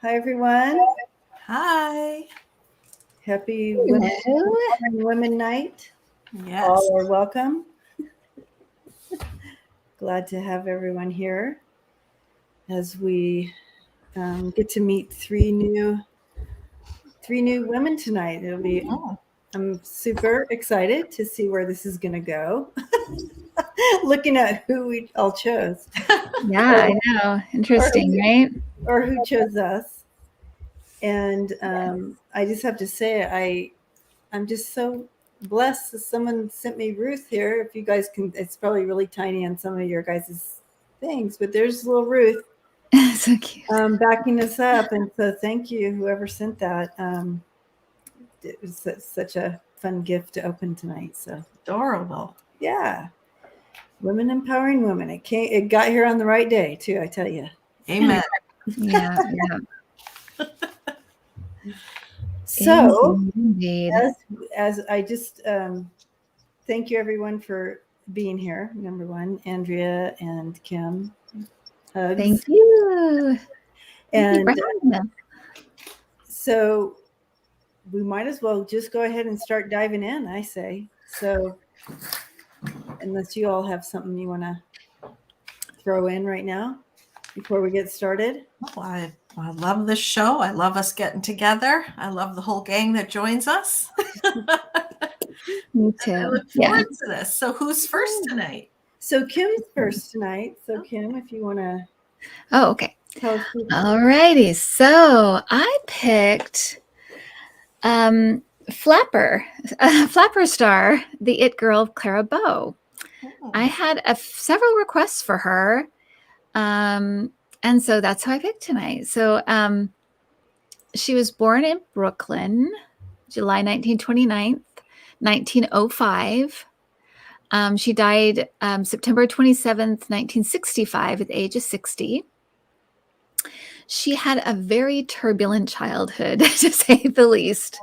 Hi, everyone. Hi. Happy Hello. Women Night. Yes. All are welcome. Glad to have everyone here as we get to meet three new women tonight. It'll be. I'm super excited to see where this is going to go. Looking at who we all chose. Yeah, I know. Interesting, right? Or who chose us. And I just have to say, I'm just so blessed that someone sent me Ruth here. If you guys can, it's probably really tiny on some of your guys' things, but there's little Ruth. So cute. Backing us up. And so thank you, whoever sent that. It was such a fun gift to open tonight. So adorable. Yeah. Women empowering women. It got here on the right day too, I tell you. Amen. Yeah. So indeed. as I just thank you everyone for being here. Number one, Andrea and Kim. Hugs. Thank you. And Thank you for having us. So we might as well just go ahead and start diving in, I say. So unless you all have something you want to throw in right now before we get started. Oh, I love this show. I love us getting together. I love the whole gang that joins us. Me too. I look forward to this. So who's first tonight? So Kim's first tonight. So Kim, if you want to. Oh, okay. Tell us All righty. So I picked Flapper Star, the It Girl, Clara Bow. Oh. I had several requests for her. And so that's who I picked tonight. So she was born in Brooklyn, July 1929, 1905. She died September 27th, 1965 at the age of 60. She had a very turbulent childhood, to say the least.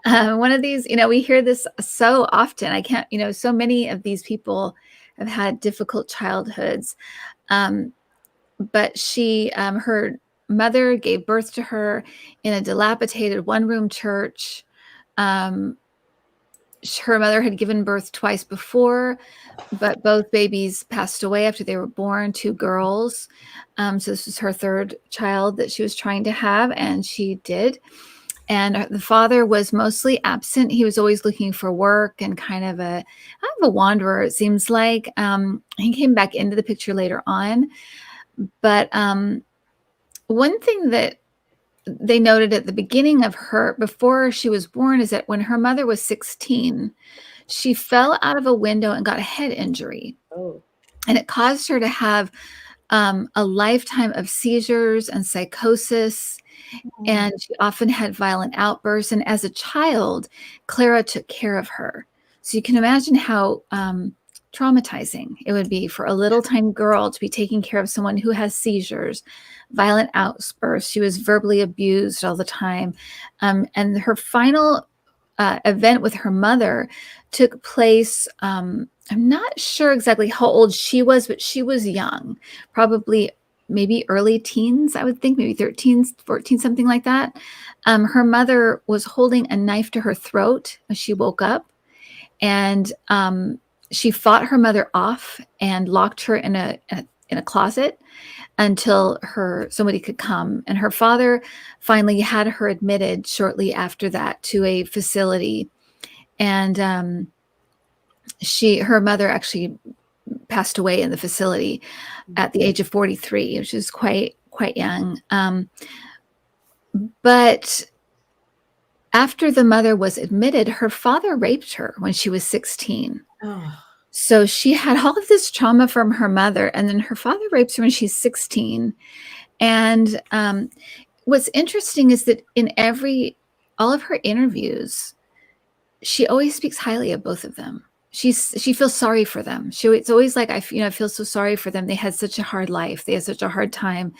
One of these, we hear this so often. I can't, so many of these people have had difficult childhoods. But she, her mother gave birth to her in a dilapidated one-room church. Her mother had given birth twice before, but both babies passed away after they were born, 2 girls. So this was her third child that she was trying to have, and she did. And the father was mostly absent. He was always looking for work and kind of a wanderer, it seems like. He came back into the picture later on. But one thing that they noted at the beginning of her, before she was born, is that when her mother was 16, she fell out of a window and got a head injury. Oh. And it caused her to have a lifetime of seizures and psychosis. And she often had violent outbursts. And as a child, Clara took care of her. So you can imagine how traumatizing it would be for a little tiny girl to be taking care of someone who has seizures, violent outbursts. She was verbally abused all the time. And her final event with her mother took place, I'm not sure exactly how old she was, but she was young, probably maybe early teens, I would think, maybe 13, 14, something like that. Her mother was holding a knife to her throat when she woke up. And she fought her mother off and locked her in a closet until somebody could come. And her father finally had her admitted shortly after that to a facility. And her mother actually passed away in the facility at the age of 43, which is quite young. But after the mother was admitted, her father raped her when she was 16. Oh. So she had all of this trauma from her mother, and then her father rapes her when she's 16. And what's interesting is that in all of her interviews, she always speaks highly of both of them. She feels sorry for them. It's always like, I feel so sorry for them. They had such a hard life. They had such a hard time.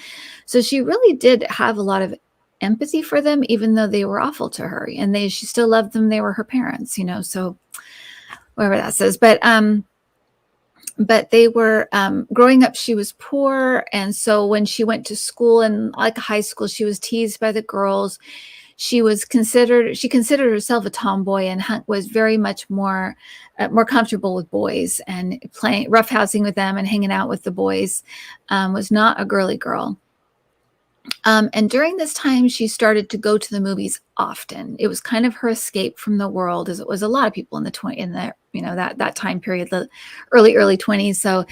So she really did have a lot of empathy for them, even though they were awful to her. And she still loved them. They were her parents, so whatever that says. But but they were growing up. She was poor, and so when she went to school and like high school, she was teased by the girls. She considered herself a tomboy and was very much more comfortable with boys and playing roughhousing with them and hanging out with the boys. Was not a girly girl. And during this time, she started to go to the movies often. It was kind of her escape from the world, as it was a lot of people in that time period, the early 20s.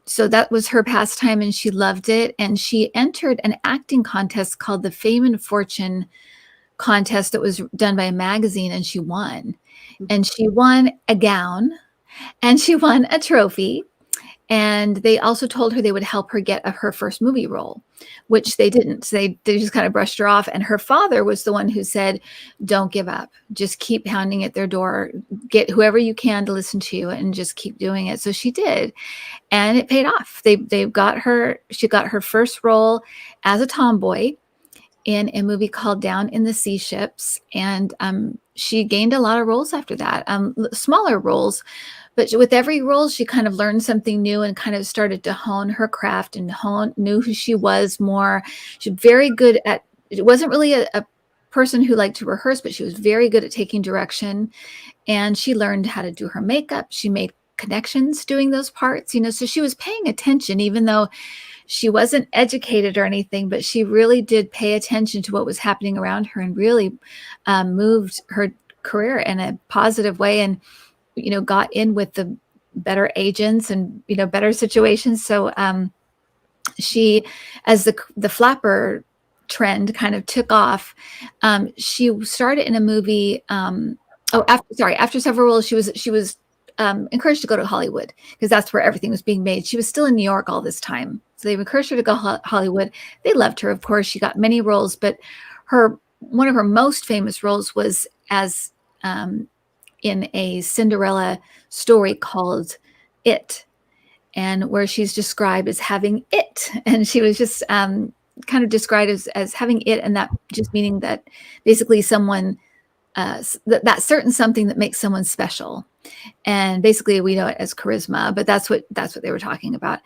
So that was her pastime, and she loved it. And she entered an acting contest called the Fame and Fortune contest that was done by a magazine, and she won. And she won a gown, and she won a trophy. And they also told her they would help her get her first movie role, which they didn't. So they just kind of brushed her off. And her father was the one who said, don't give up. Just keep pounding at their door. Get whoever you can to listen to you and just keep doing it. So she did. And it paid off. She got her first role as a tomboy in a movie called Down in the Sea Ships. And she gained a lot of roles after that, smaller roles. But with every role, she kind of learned something new and kind of started to hone her craft and knew who she was more. She was very good at, it wasn't really a person who liked to rehearse, but she was very good at taking direction. And she learned how to do her makeup. She made connections doing those parts, so she was paying attention, even though she wasn't educated or anything, but she really did pay attention to what was happening around her and really moved her career in a positive way. And got in with the better agents and, better situations. So she, as the flapper trend kind of took off, she started in a movie. After several roles, she was encouraged to go to Hollywood because that's where everything was being made. She was still in New York all this time. So they encouraged her to go Hollywood. They loved her, of course. She got many roles, but one of her most famous roles was as in a Cinderella story called It, and where she's described as having it. And she was just kind of described as having it, and that just meaning that basically someone, that certain something that makes someone special. And basically we know it as charisma, but that's what they were talking about.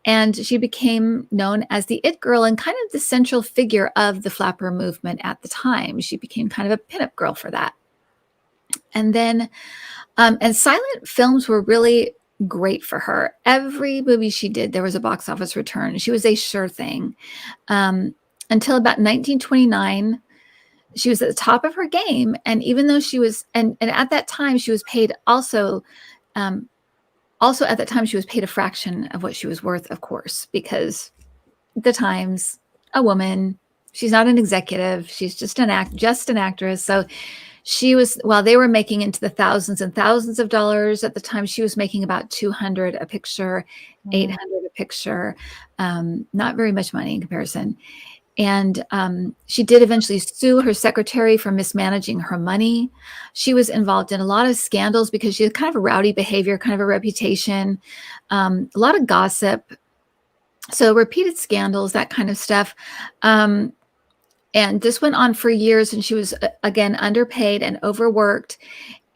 And she became known as the it girl and kind of the central figure of the flapper movement at the time. She became kind of a pinup girl for that. And then, and silent films were really great for her. Every movie she did, there was a box office return. She was a sure thing. Until about 1929, she was at the top of her game. And even though she was, and at that time she was paid also at that time she was paid a fraction of what she was worth, of course, because at the times, a woman, she's not an executive, she's just an actress. So she was, while they were making into the thousands and thousands of dollars at the time, she was making about $200 a picture, $800 a picture, not very much money in comparison. And she did eventually sue her secretary for mismanaging her money. She was involved in a lot of scandals because she had kind of a rowdy behavior, kind of a reputation, a lot of gossip. So repeated scandals, that kind of stuff. And this went on for years, and she was, again, underpaid and overworked.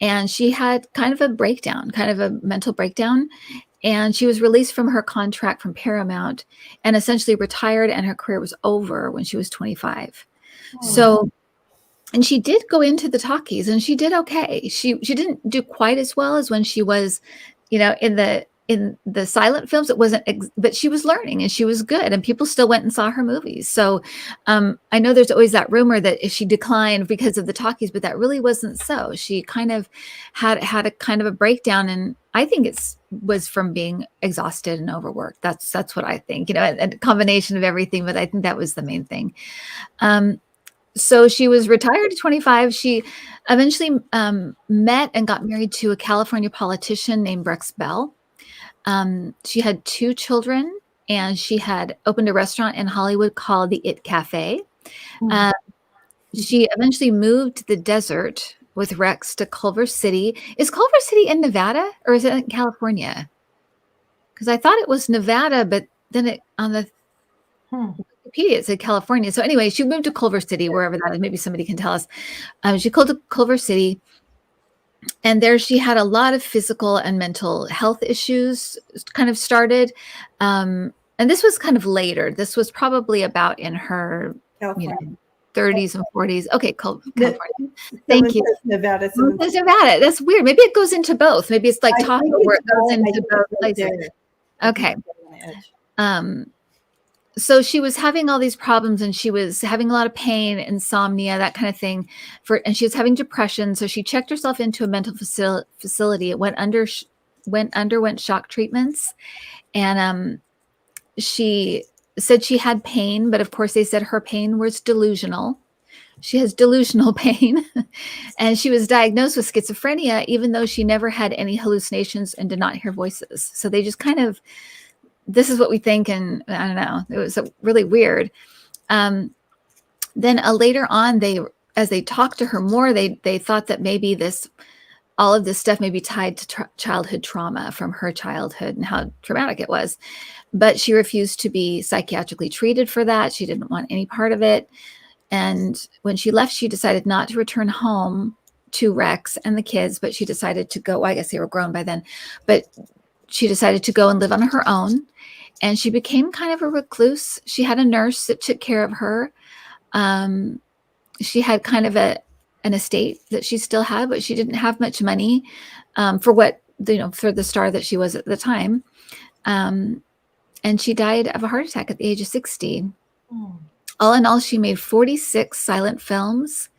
And she had kind of a breakdown, kind of a mental breakdown. And she was released from her contract from Paramount and essentially retired, and her career was over when she was 25. Oh. So, and she did go into the talkies, and she did okay. She didn't do quite as well as when she was, in the silent films. It wasn't, but she was learning and she was good, and people still went and saw her movies. So I know there's always that rumor that she declined because of the talkies, but that really wasn't so. She kind of had a kind of a breakdown, and I think was from being exhausted and overworked. That's what I think, a combination of everything, but I think that was the main thing. So she was retired at 25. She eventually met and got married to a California politician named Rex Bell. She had 2 children, and she had opened a restaurant in Hollywood called the It Cafe. She eventually moved to the desert with Rex to Culver City. Is Culver City in Nevada, or is it in California? Because I thought it was Nevada, but then on the Wikipedia it said California. So anyway, she moved to Culver City, wherever that is. Maybe somebody can tell us. She called to Culver City. And there she had a lot of physical and mental health issues kind of started. And this was kind of later. This was probably about in her, you know, 30s and 40s. Okay, California. Thank you. Nevada. There's Nevada. That's weird. Maybe it goes into both. Maybe it's like Tahoe where it goes into both places. Okay. So she was having all these problems, and she was having a lot of pain, insomnia, that kind of thing. And she was having depression. So she checked herself into a mental facility. It underwent shock treatments, and she said she had pain, but of course they said her pain was delusional. She has delusional pain, and she was diagnosed with schizophrenia, even though she never had any hallucinations and did not hear voices. So they just kind of, this is what we think, and I don't know. It was really weird. Then later on, as they talked to her more, they thought that maybe all of this stuff may be tied to childhood trauma from her childhood and how traumatic it was. But she refused to be psychiatrically treated for that. She didn't want any part of it. And when she left, she decided not to return home to Rex and the kids, but she decided to go. Well, I guess they were grown by then, but she decided to go and live on her own. And she became kind of a recluse. She had a nurse that took care of her. She had kind of an estate that she still had, but she didn't have much money for the star that she was at the time. And she died of a heart attack at the age of 60. All in all, she made 46 silent films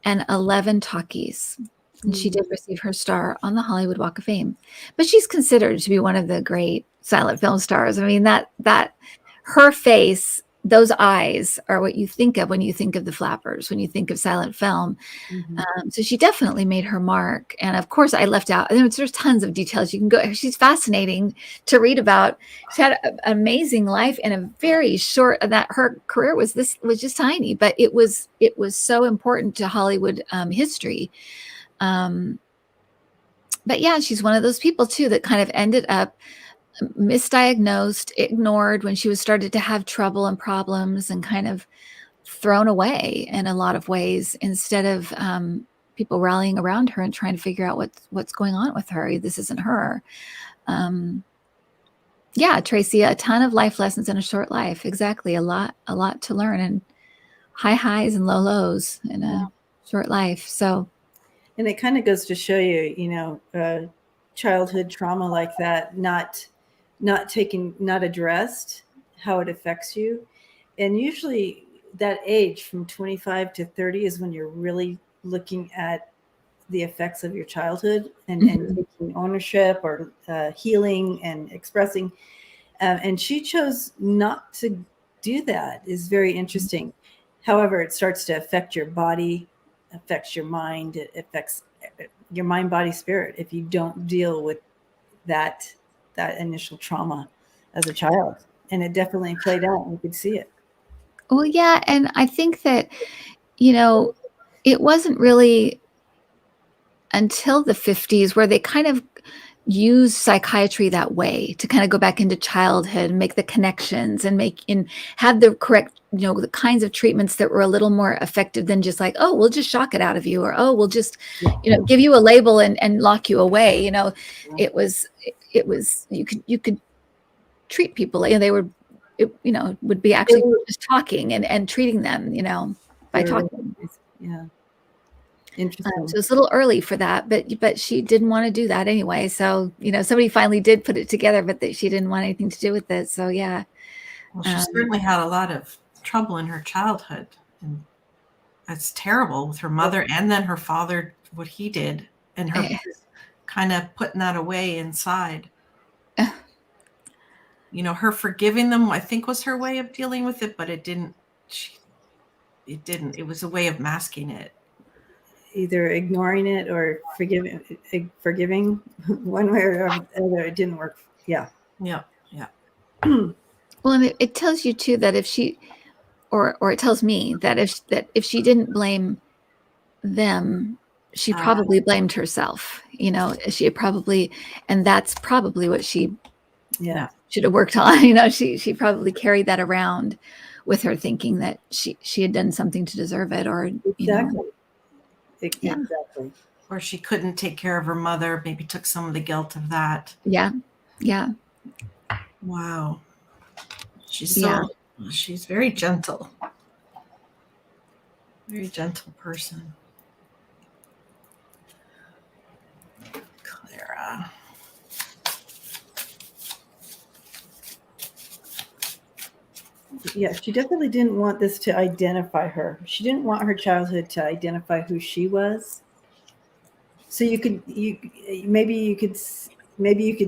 and 11 talkies. And she did receive her star on the Hollywood Walk of Fame. But she's considered to be one of the great silent film stars. I mean, that her face, those eyes are what you think of when you think of the Flappers, when you think of silent film. So she definitely made her mark. And of course, I left out, there's tons of details you can go. She's fascinating to read about. She had an amazing life and a very short, that her career was just tiny, but it was so important to Hollywood history. But yeah, she's one of those people too that kind of ended up misdiagnosed, ignored when she was started to have trouble and problems, and kind of thrown away in a lot of ways, instead of people rallying around her and trying to figure out what's going on with her. This isn't her. Yeah, Tracy, a ton of life lessons in a short life. Exactly. A lot to learn, and high highs and low lows in a short life. So, and it kind of goes to show you, childhood trauma like that, not addressed, how it affects you. And usually that age from 25 to 30 is when you're really looking at the effects of your childhood and taking ownership or healing and expressing. And she chose not to do that. Is very interesting. However, it starts to affect your body, affects your mind. It affects your mind, body, spirit if you don't deal with that initial trauma as a child. And it definitely played out. You could see it. Well, yeah. And I think that, it wasn't really until the 50s where they kind of use psychiatry that way to kind of go back into childhood and make the connections and have the correct, the kinds of treatments that were a little more effective than just like, oh, we'll just shock it out of you, or, oh, we'll just, give you a label and lock you away. It was, you could treat people, they would, would be actually just talking and treating them, by talking. Yeah. Interesting. So it's a little early for that, but she didn't want to do that anyway. So, somebody finally did put it together, but she didn't want anything to do with it. So, yeah. Well, she certainly had a lot of trouble in her childhood. And that's terrible with her mother and then her father, what he did, and her kind of putting that away inside. Her forgiving them, I think, was her way of dealing with it, but it didn't. It was a way of masking it. Either ignoring it or forgiving one way or the other. It didn't work. Yeah. Yeah. Well, and it tells you too that if she, or it tells me that if she didn't blame them, she probably blamed herself. She probably, and that's probably what she should have worked on. She probably carried that around with her, thinking that she had done something to deserve it, or exactly. Exactly. or she couldn't take care of her mother, maybe took some of the guilt of that. Yeah. Yeah. Wow. She's Yeah. she's very gentle. Very gentle person. Clara. Yeah, she definitely didn't want this to identify her. She didn't want her childhood to identify who she was. So maybe you could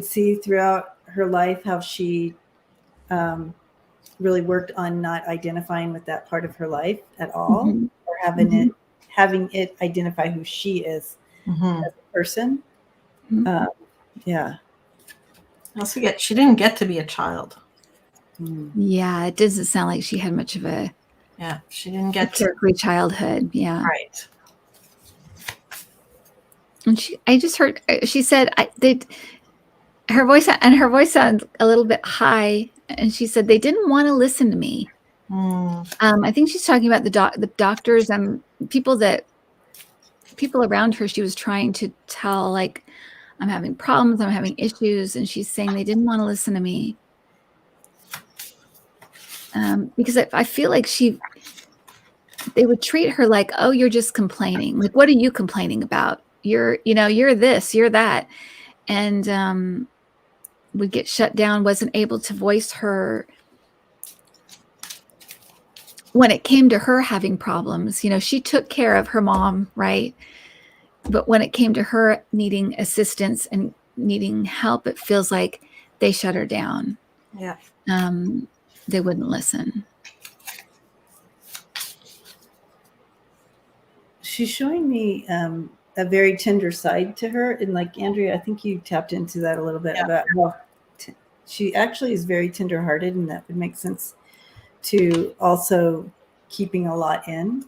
see throughout her life how she really worked on not identifying with that part of her life at all, Mhm. or having it identify who she is Mm-hmm. as a person. Mhm. Yeah. Also, she didn't get to be a child. Yeah, it doesn't sound like she had much of a She didn't get carefree childhood. Yeah. right. And I just heard, she said, her voice sounds a little bit high. And she said, they didn't want to listen to me. I think she's talking about the doctors and people around her. She was trying to tell, like, I'm having problems, I'm having issues. And she's saying they didn't want to listen to me. Because I feel like they would treat her like, oh, you're just complaining. Like, what are you complaining about? You're this, you're that. And would get shut down, wasn't able to voice her when it came to her having problems. She took care of her mom, right? But when it came to her needing assistance and needing help, it feels like they shut her down. Yeah. They wouldn't listen. She's showing me a very tender side to her. And like Andrea, I think you tapped into that a little bit about how she actually is very tenderhearted, and that would make sense to also keeping a lot in.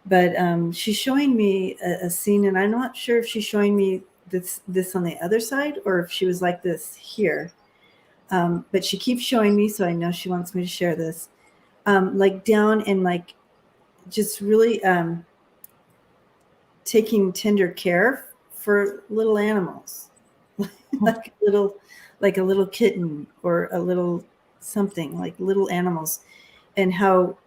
But she's showing me a scene, and I'm not sure if she's showing me this on the other side or if she was like this here. But she keeps showing me, so I know she wants me to share this. Like down and like just really taking tender care for little animals, like a little kitten or a little something, like little animals, and how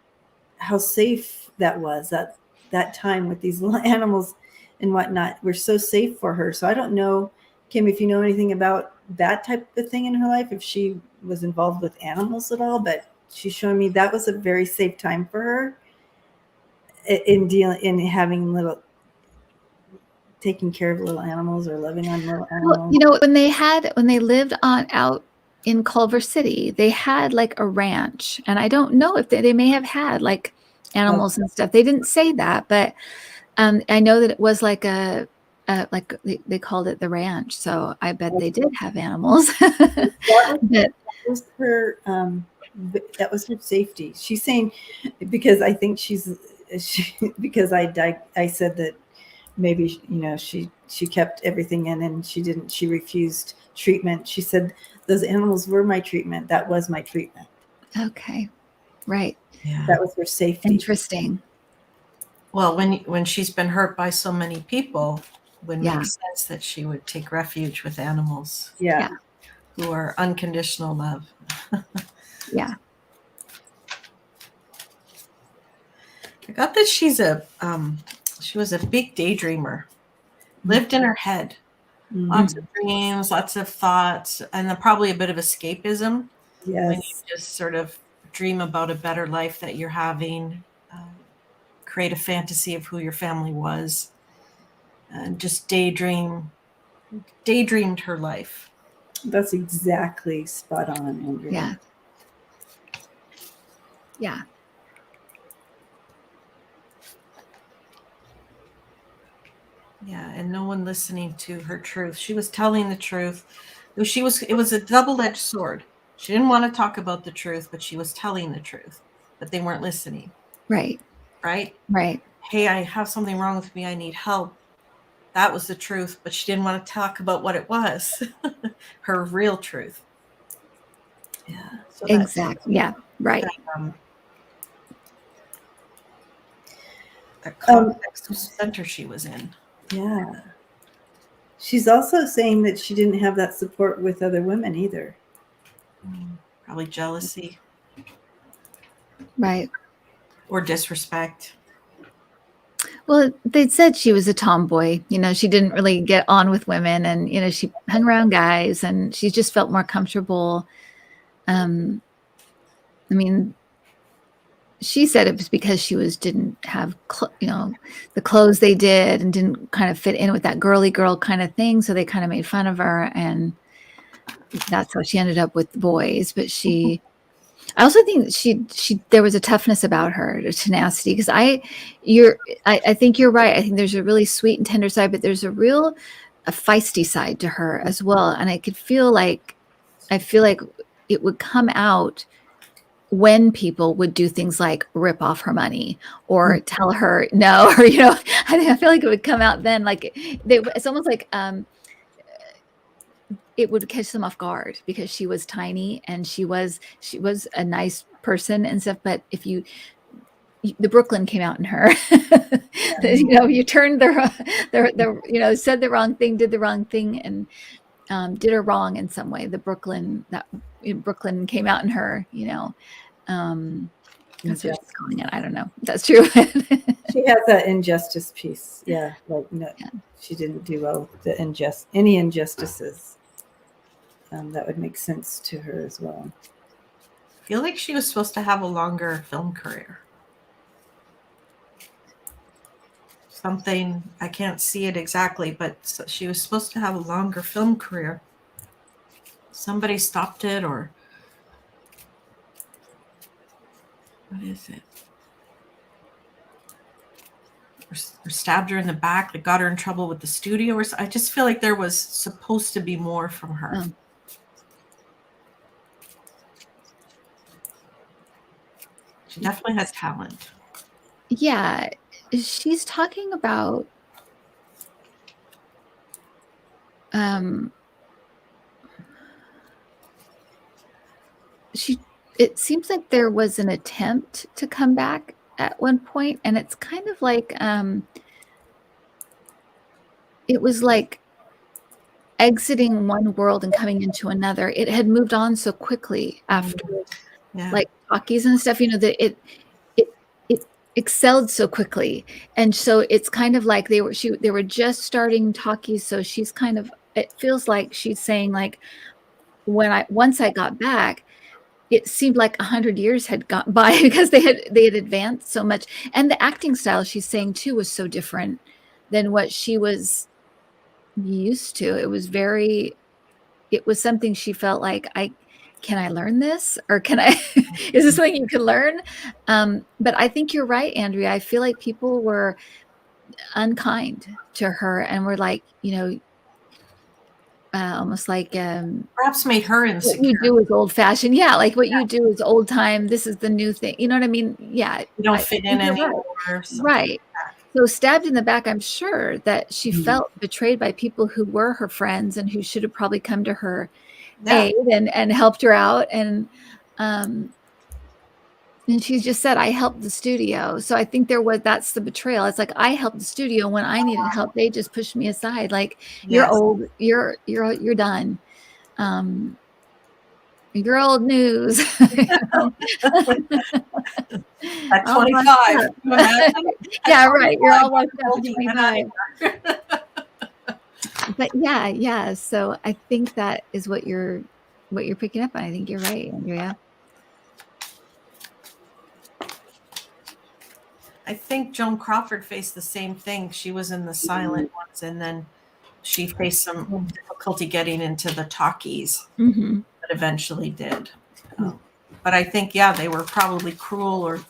safe that was, that time with these little animals and whatnot were so safe for her. So I don't know, Kim, if you know anything about that type of thing in her life, if she was involved with animals at all, but she's showing me that was a very safe time for her in having taking care of little animals or living on little animals. Well, when they lived out in Culver City, they had like a ranch, and I don't know if they may have had like animals and stuff. They didn't say that, but I know that it was like like they called it the ranch. So I bet they did have animals. that was her. That was her safety. She's saying, because I think because I said that maybe she kept everything in and she refused treatment. She said those animals were my treatment. That was my treatment. Okay, right. Yeah. That was her safety. Interesting. Well, when she's been hurt by so many people, it would Yeah. make sense that she would take refuge with animals. Yeah. Who are unconditional love. Yeah. I got that she was a big daydreamer, lived in her head, lots of dreams, lots of thoughts, and then probably a bit of escapism. Yes. When you just sort of dream about a better life that you're having, create a fantasy of who your family was, and just daydreamed her life. That's exactly spot on, Andrea. Yeah. Yeah. Yeah, and no one listening to her truth. She was telling the truth. It was a double-edged sword. She didn't want to talk about the truth, but she was telling the truth. But they weren't listening. Right. Right? Right. Hey, I have something wrong with me. I need help. That was the truth, but she didn't want to talk about what it was. Her real truth. Yeah. So exactly. Yeah. Right. That context center she was in. Yeah. She's also saying that she didn't have that support with other women either. Probably jealousy. Right. Or disrespect. Well, they said she was a tomboy. You know, she didn't really get on with women, and you know, she hung around guys, and she just felt more comfortable. I mean, she said it was because she didn't have the clothes they did, and didn't kind of fit in with that girly girl kind of thing. So they kind of made fun of her, and that's how she ended up with the boys. But I also think there was a toughness about her, a tenacity. Because I think you're right. I think there's a really sweet and tender side, but there's a feisty side to her as well. And I feel like it would come out when people would do things like rip off her money or tell her no, or I feel like it would come out then. Like it's almost like it would catch them off guard because she was tiny and she was a nice person and stuff. But if the Brooklyn came out in her, you turned said the wrong thing, did the wrong thing, and did her wrong in some way. The Brooklyn came out in her, that's what she's calling it. I don't know. That's true. She has that injustice piece. Yeah. Like, no, she didn't do well any injustices. That would make sense to her as well. I feel like she was supposed to have a longer film career. Something, I can't see it exactly, but she was supposed to have a longer film career. Somebody stopped it, or what is it? Or stabbed her in the back, that got her in trouble with the studio. Or I just feel like there was supposed to be more from her. Oh. She definitely has talent. Yeah, she's talking about it seems like there was an attempt to come back at one point, and it's kind of like it was like exiting one world and coming into another. It had moved on so quickly after like talkies and stuff, that it excelled so quickly. And so it's kind of like they were just starting talkies. So she's kind of, it feels like she's saying, like, once I got back, it seemed like 100 years had gone by because they had advanced so much. And the acting style, she's saying too, was so different than what she was used to. It was something she felt like, can I learn this, or is this something you can learn? But I think you're right, Andrea. I feel like people were unkind to her and were like, almost like perhaps made her insecure. What you do is old fashioned. Yeah, like what you do is old time. This is the new thing. You know what I mean? Yeah. You don't fit in anymore. Right. So stabbed in the back, I'm sure that she felt betrayed by people who were her friends and who should have probably come to her aid and helped her out. And she just said, I helped the studio. So I think that's the betrayal. It's like, I helped the studio when I needed help. They just pushed me aside. Like, you're old, you're done. You're old news. At 25. Yeah, right. You're all washed up at 25. But yeah. So I think that is what you're picking up on. I think you're right, Andrea. I think Joan Crawford faced the same thing. She was in the silent ones, and then she faced some difficulty getting into the talkies, but eventually did. But I think, they were probably cruel, or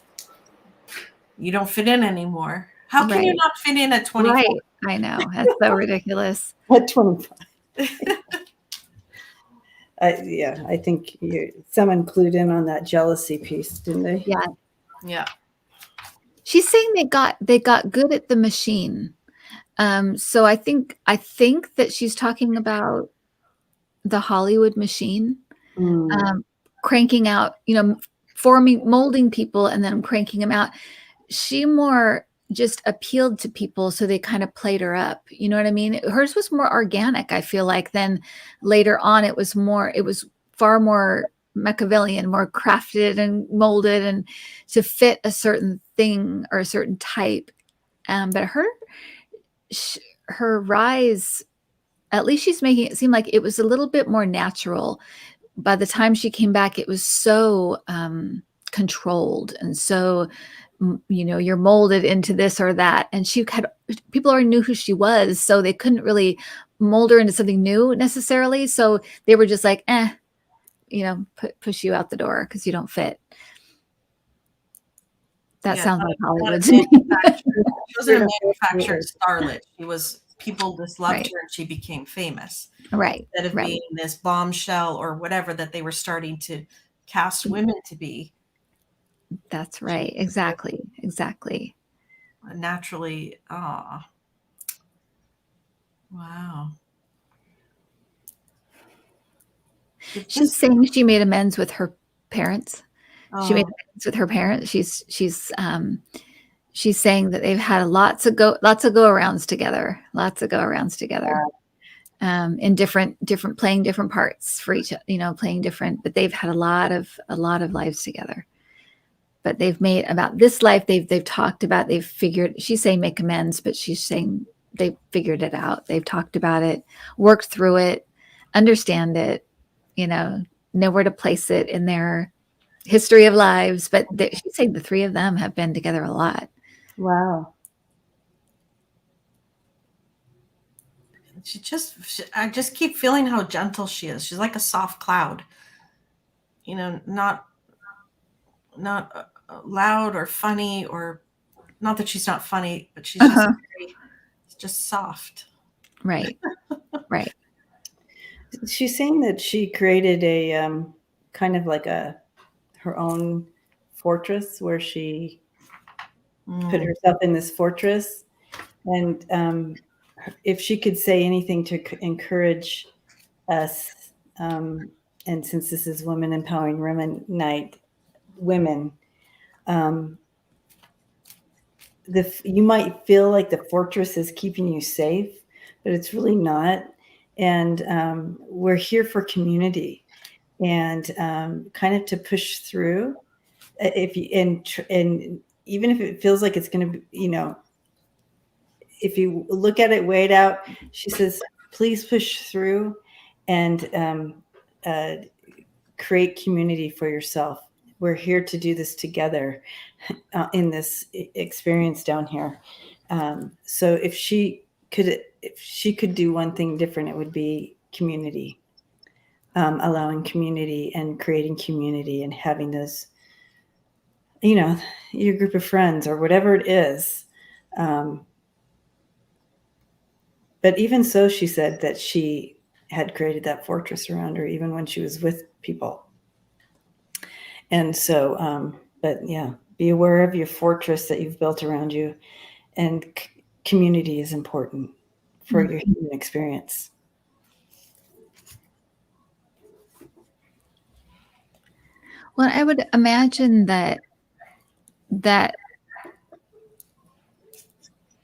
you don't fit in anymore. How can you not fit in at 24? Right. I know. That's so ridiculous. At 25. I think someone clued in on that jealousy piece, didn't they? Yeah. Yeah. She's saying they got good at the machine. So I think that she's talking about the Hollywood machine, cranking out, molding people and then cranking them out. She more just appealed to people, so they kind of played her up. You know what I mean? Hers was more organic, I feel like. Then later on, it was far more Machiavellian, more crafted and molded and to fit a certain thing or a certain type. But her rise, at least she's making it seem like it was a little bit more natural. By the time she came back, it was so controlled and so, you're molded into this or that. And people already knew who she was, so they couldn't really mold her into something new necessarily. So they were just like, push you out the door because you don't fit. That sounds like Hollywood to me. She wasn't a manufactured starlet. People just loved her and she became famous. Right. Instead of being this bombshell or whatever that they were starting to cast women to be. That's right. Exactly. Naturally. Wow. She's saying she made amends with her parents. She made amends with her parents. She's saying that they've had lots of go-arounds together. In different playing different parts for each, playing different, but they've had a lot of lives together. But they've made about this life, they've talked about, they've figured, she's saying make amends, but she's saying they've figured it out. They've talked about it, worked through it, understand it, know where to place it in their history of lives. But she's saying the three of them have been together a lot. Wow. I just keep feeling how gentle she is. She's like a soft cloud, not loud or funny, or not that she's not funny, but she's just soft. Right. She's saying that she created a kind of like her own fortress where she put herself in this fortress. And if she could say anything to encourage us, and since this is Women Empowering Women Night, women, you might feel like the fortress is keeping you safe, but it's really not. And we're here for community and kind of to push through. And even if it feels like it's going to be, if you look at it, weigh it out, she says, please push through and create community for yourself. We're here to do this together in this experience down here. So if she could do one thing different, it would be community, allowing community and creating community and having those, your group of friends or whatever it is. But even so, she said that she had created that fortress around her, even when she was with people. And so, but yeah, be aware of your fortress that you've built around you. And community is important for your human experience. Well, I would imagine that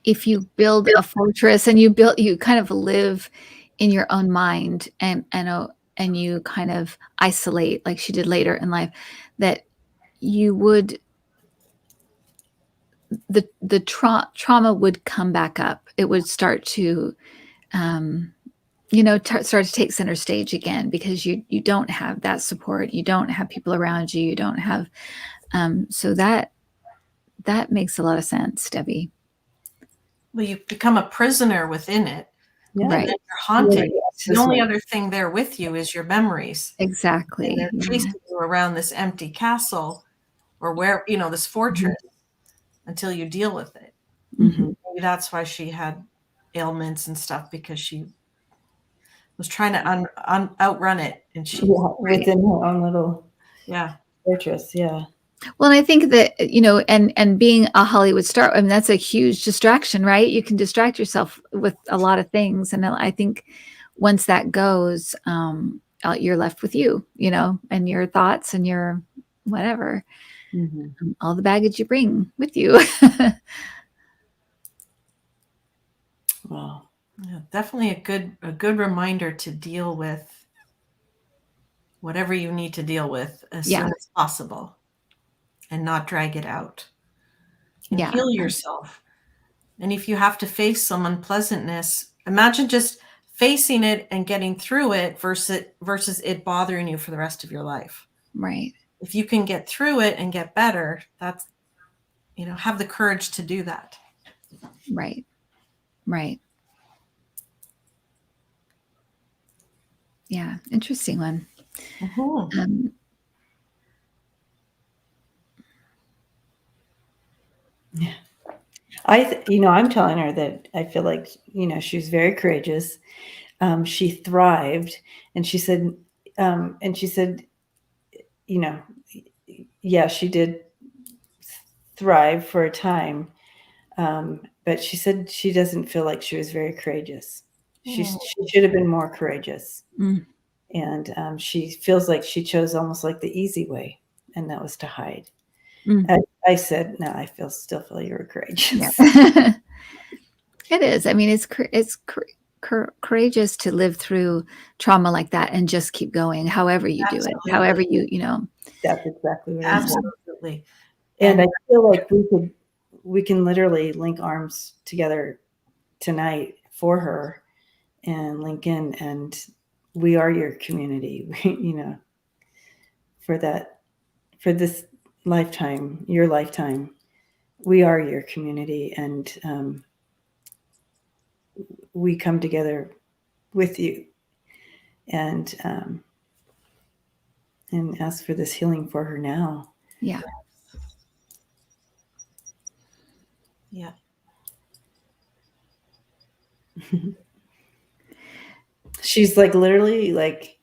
if you build a fortress and you kind of live in your own mind and you kind of isolate like she did later in life, that you would, the trauma would come back up. It would start to, start to take center stage again, because you don't have that support. You don't have people around you. You don't have, so that makes a lot of sense, Debbie. Well, you become a prisoner within it. Yeah. Right. And then you're haunted. The only other thing there with you is your memories. Exactly. And they're chasing you around this empty castle or where, this fortress until you deal with it. Mm-hmm. Maybe that's why she had ailments and stuff, because she was trying to outrun it. And she within her own little fortress. Yeah. Well, and I think that, and being a Hollywood star, I mean, that's a huge distraction, right? You can distract yourself with a lot of things. And I think once that goes, you're left with you, and your thoughts and your whatever, all the baggage you bring with you. Yeah, definitely a good reminder to deal with whatever you need to deal with as soon as possible and not drag it out and heal yourself. And if you have to face some unpleasantness, imagine just facing it and getting through it versus it bothering you for the rest of your life. Right. If you can get through it and get better, that's, have the courage to do that. Right. Right. Yeah. Interesting one. Mm-hmm. Yeah. I'm telling her that I feel like, she was very courageous. She thrived, and she said, yeah, she did thrive for a time. But she said she doesn't feel like she was very courageous. She should have been more courageous. Mm. And she feels like she chose almost like the easy way, and that was to hide. Mm. I said, no, I still feel you were courageous. Yeah. It is. I mean, it's courageous to live through trauma like that and just keep going, however you do it, however That's exactly what absolutely. And I feel like we can literally link arms together tonight for her and link in, and we are your community, for this lifetime, your lifetime. We are your community, and we come together with you and ask for this healing for her now. Yeah. Yeah. She's like literally like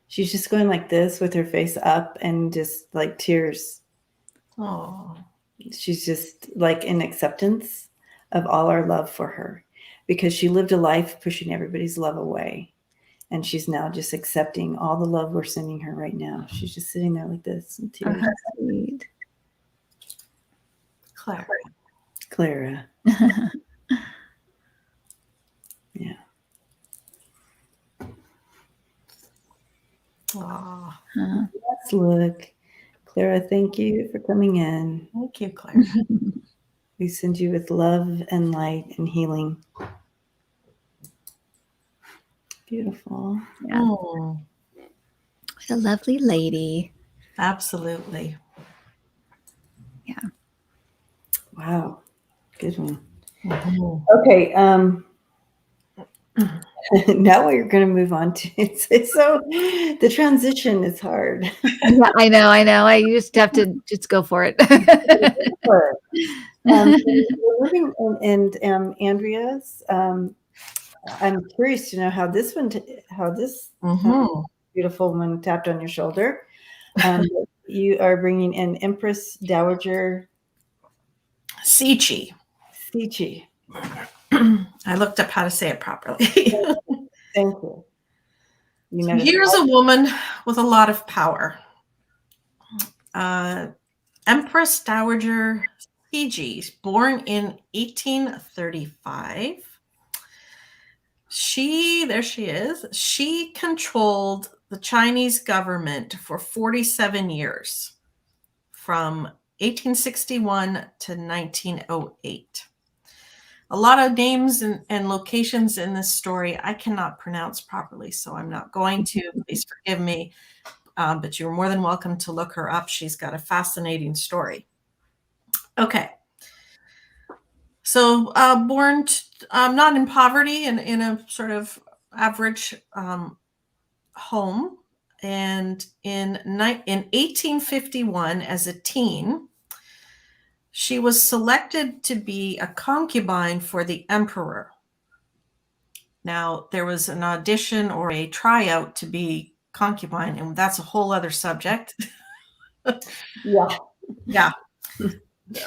she's just going like this with her face up and just like tears. Oh. She's just like in acceptance of all our love for her, because she lived a life pushing everybody's love away. And she's now just accepting all the love we're sending her right now. She's just sitting there like this in tears. Sweet. Clara. Yeah. Oh. Let's look. Clara, thank you for coming in. Thank you, Clara. We send you with love and light and healing. Beautiful. Yeah. What a lovely lady. Absolutely. Yeah. Wow. Good one. Mm-hmm. Okay. Now we're going to move on to so the transition is hard. Yeah, I know. I just have to just go for it. We're moving and Andrea's. I'm curious to know how this beautiful woman tapped on your shoulder. You are bringing in Empress Dowager Cixi. I looked up how to say it properly. Thank you. Here's a woman with a lot of power. Empress Dowager Cixi, born in 1835. There she is. She controlled the Chinese government for 47 years, from 1861 to 1908. A lot of names and locations in this story I cannot pronounce properly, so I'm not going to. Please forgive me, but you're more than welcome to look her up. She's got a fascinating story. Okay. So born not in poverty, in a sort of average home. And in 1851, as a teen, she was selected to be a concubine for the emperor. Now, there was an audition or a tryout to be concubine, and that's a whole other subject. Yeah.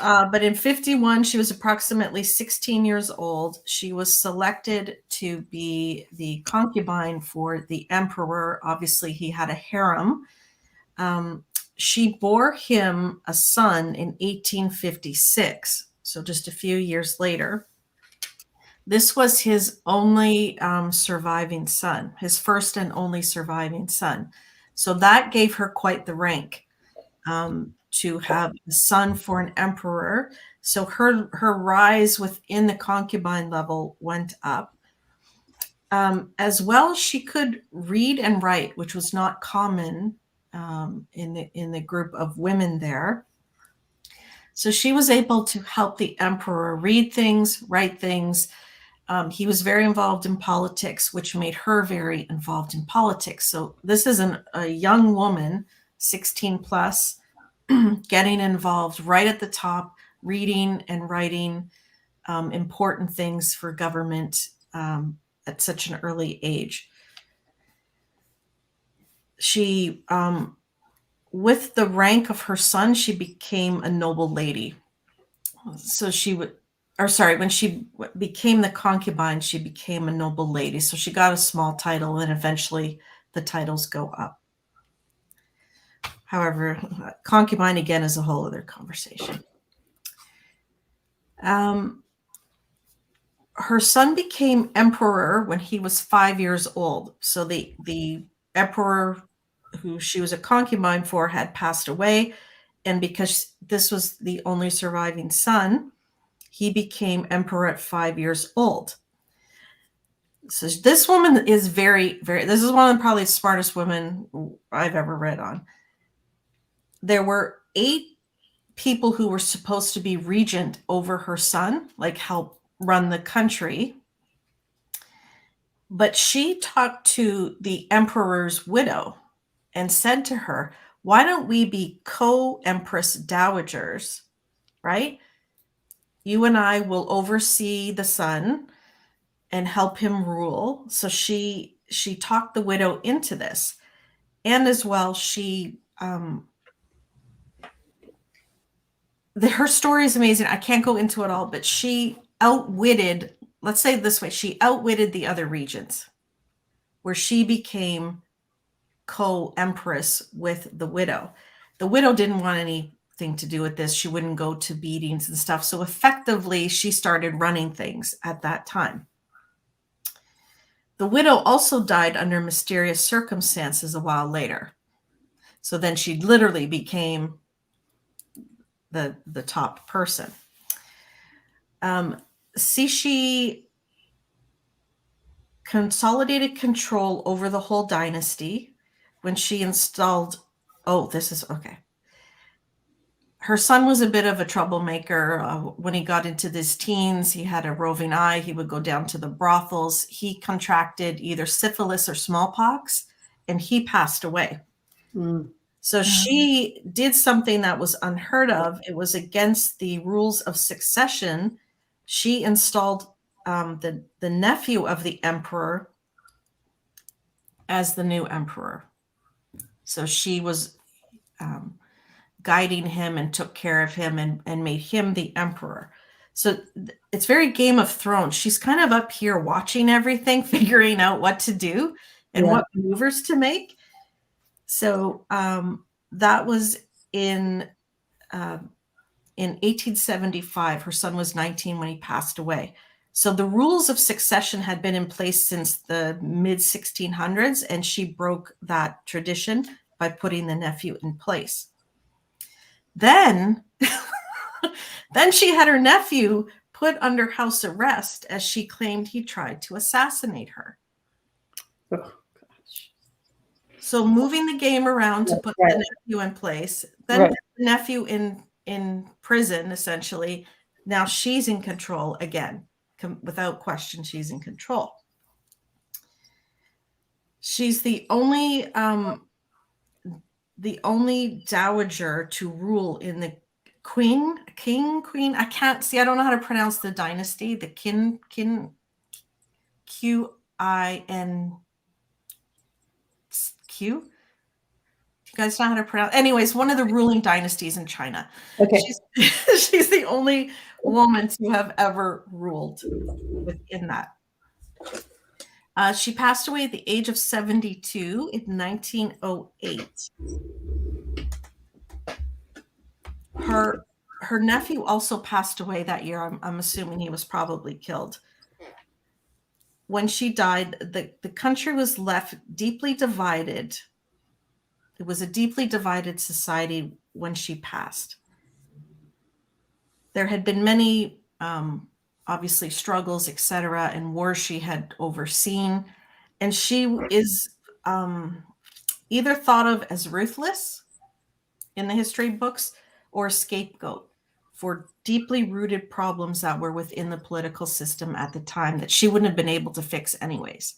But in 51, she was approximately 16 years old. She was selected to be the concubine for the emperor. Obviously, he had a harem. She bore him a son in 1856, so just a few years later. This was his only surviving son, his first and only surviving son. So that gave her quite the rank to have a son for an emperor. So her rise within the concubine level went up. As well, she could read and write, which was not common in the group of women there. So she was able to help the emperor read things, write things. He was very involved in politics, which made her very involved in politics. So this is a young woman, 16 plus, getting involved right at the top, reading and writing important things for government at such an early age. She, with the rank of her son, she became a noble lady. So she would, or sorry, when she became the concubine, she became a noble lady. So she got a small title, and eventually the titles go up. However, concubine again is a whole other conversation. Her son became emperor when he was 5 years old. So the emperor who she was a concubine for had passed away. And because this was the only surviving son, he became emperor at 5 years old. So this woman is very, very, this is one of the probably smartest women I've ever read on. There were 8 people who were supposed to be regent over her son, like help run the country. But she talked to the emperor's widow and said to her, why don't we be co-empress dowagers, right? You and I will oversee the son and help him rule. So she talked the widow into this. And as well, she her story is amazing. I can't go into it all, but she outwitted, let's say it this way, she outwitted the other regents, where she became co-empress with the widow. The widow didn't want anything to do with this. She wouldn't go to beatings and stuff. So effectively, she started running things at that time. The widow also died under mysterious circumstances a while later. So then she literally became the top person. Cixi consolidated control over the whole dynasty when she installed, this is okay. Her son was a bit of a troublemaker. When he got into his teens, he had a roving eye. He would go down to the brothels. He contracted either syphilis or smallpox, and he passed away. So she did something that was unheard of. It was against the rules of succession. She installed the nephew of the emperor as the new emperor. So she was guiding him and took care of him and made him the emperor. So it's very Game of Thrones. She's kind of up here watching everything, figuring out what to do and what maneuvers to make. So that was in 1875. Her son was 19 when he passed away. So the rules of succession had been in place since the mid 1600s, and she broke that tradition by putting the nephew in place. Then she had her nephew put under house arrest as she claimed he tried to assassinate her. Oh, gosh. So moving the game around to put the nephew in place, then the nephew in prison, essentially. Now she's in control again. Without question, she's in control. She's the only dowager to rule in the queen. I can't see. I don't know how to pronounce the dynasty. The Qin, Q-I-N-Q. Do you guys know how to pronounce? Anyways, one of the ruling dynasties in China. Okay. She's the only woman to have ever ruled within that. She passed away at the age of 72 in 1908. Her nephew also passed away that year. I'm assuming he was probably killed. when she died, the country was left deeply divided. It was a deeply divided society when she passed. There had been many, obviously, struggles, etc., and wars she had overseen. And she is either thought of as ruthless in the history books or a scapegoat for deeply rooted problems that were within the political system at the time that she wouldn't have been able to fix anyways.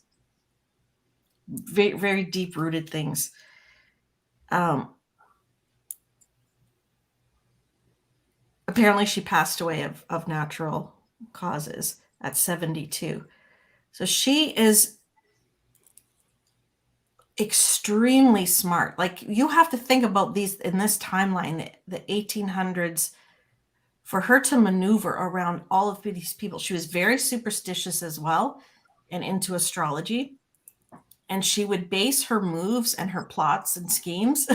Very, very deep rooted things. Apparently she passed away of natural causes at 72. So she is extremely smart. Like, you have to think about these in this timeline, the 1800s, for her to maneuver around all of these people. She was very superstitious as well and into astrology. And she would base her moves and her plots and schemes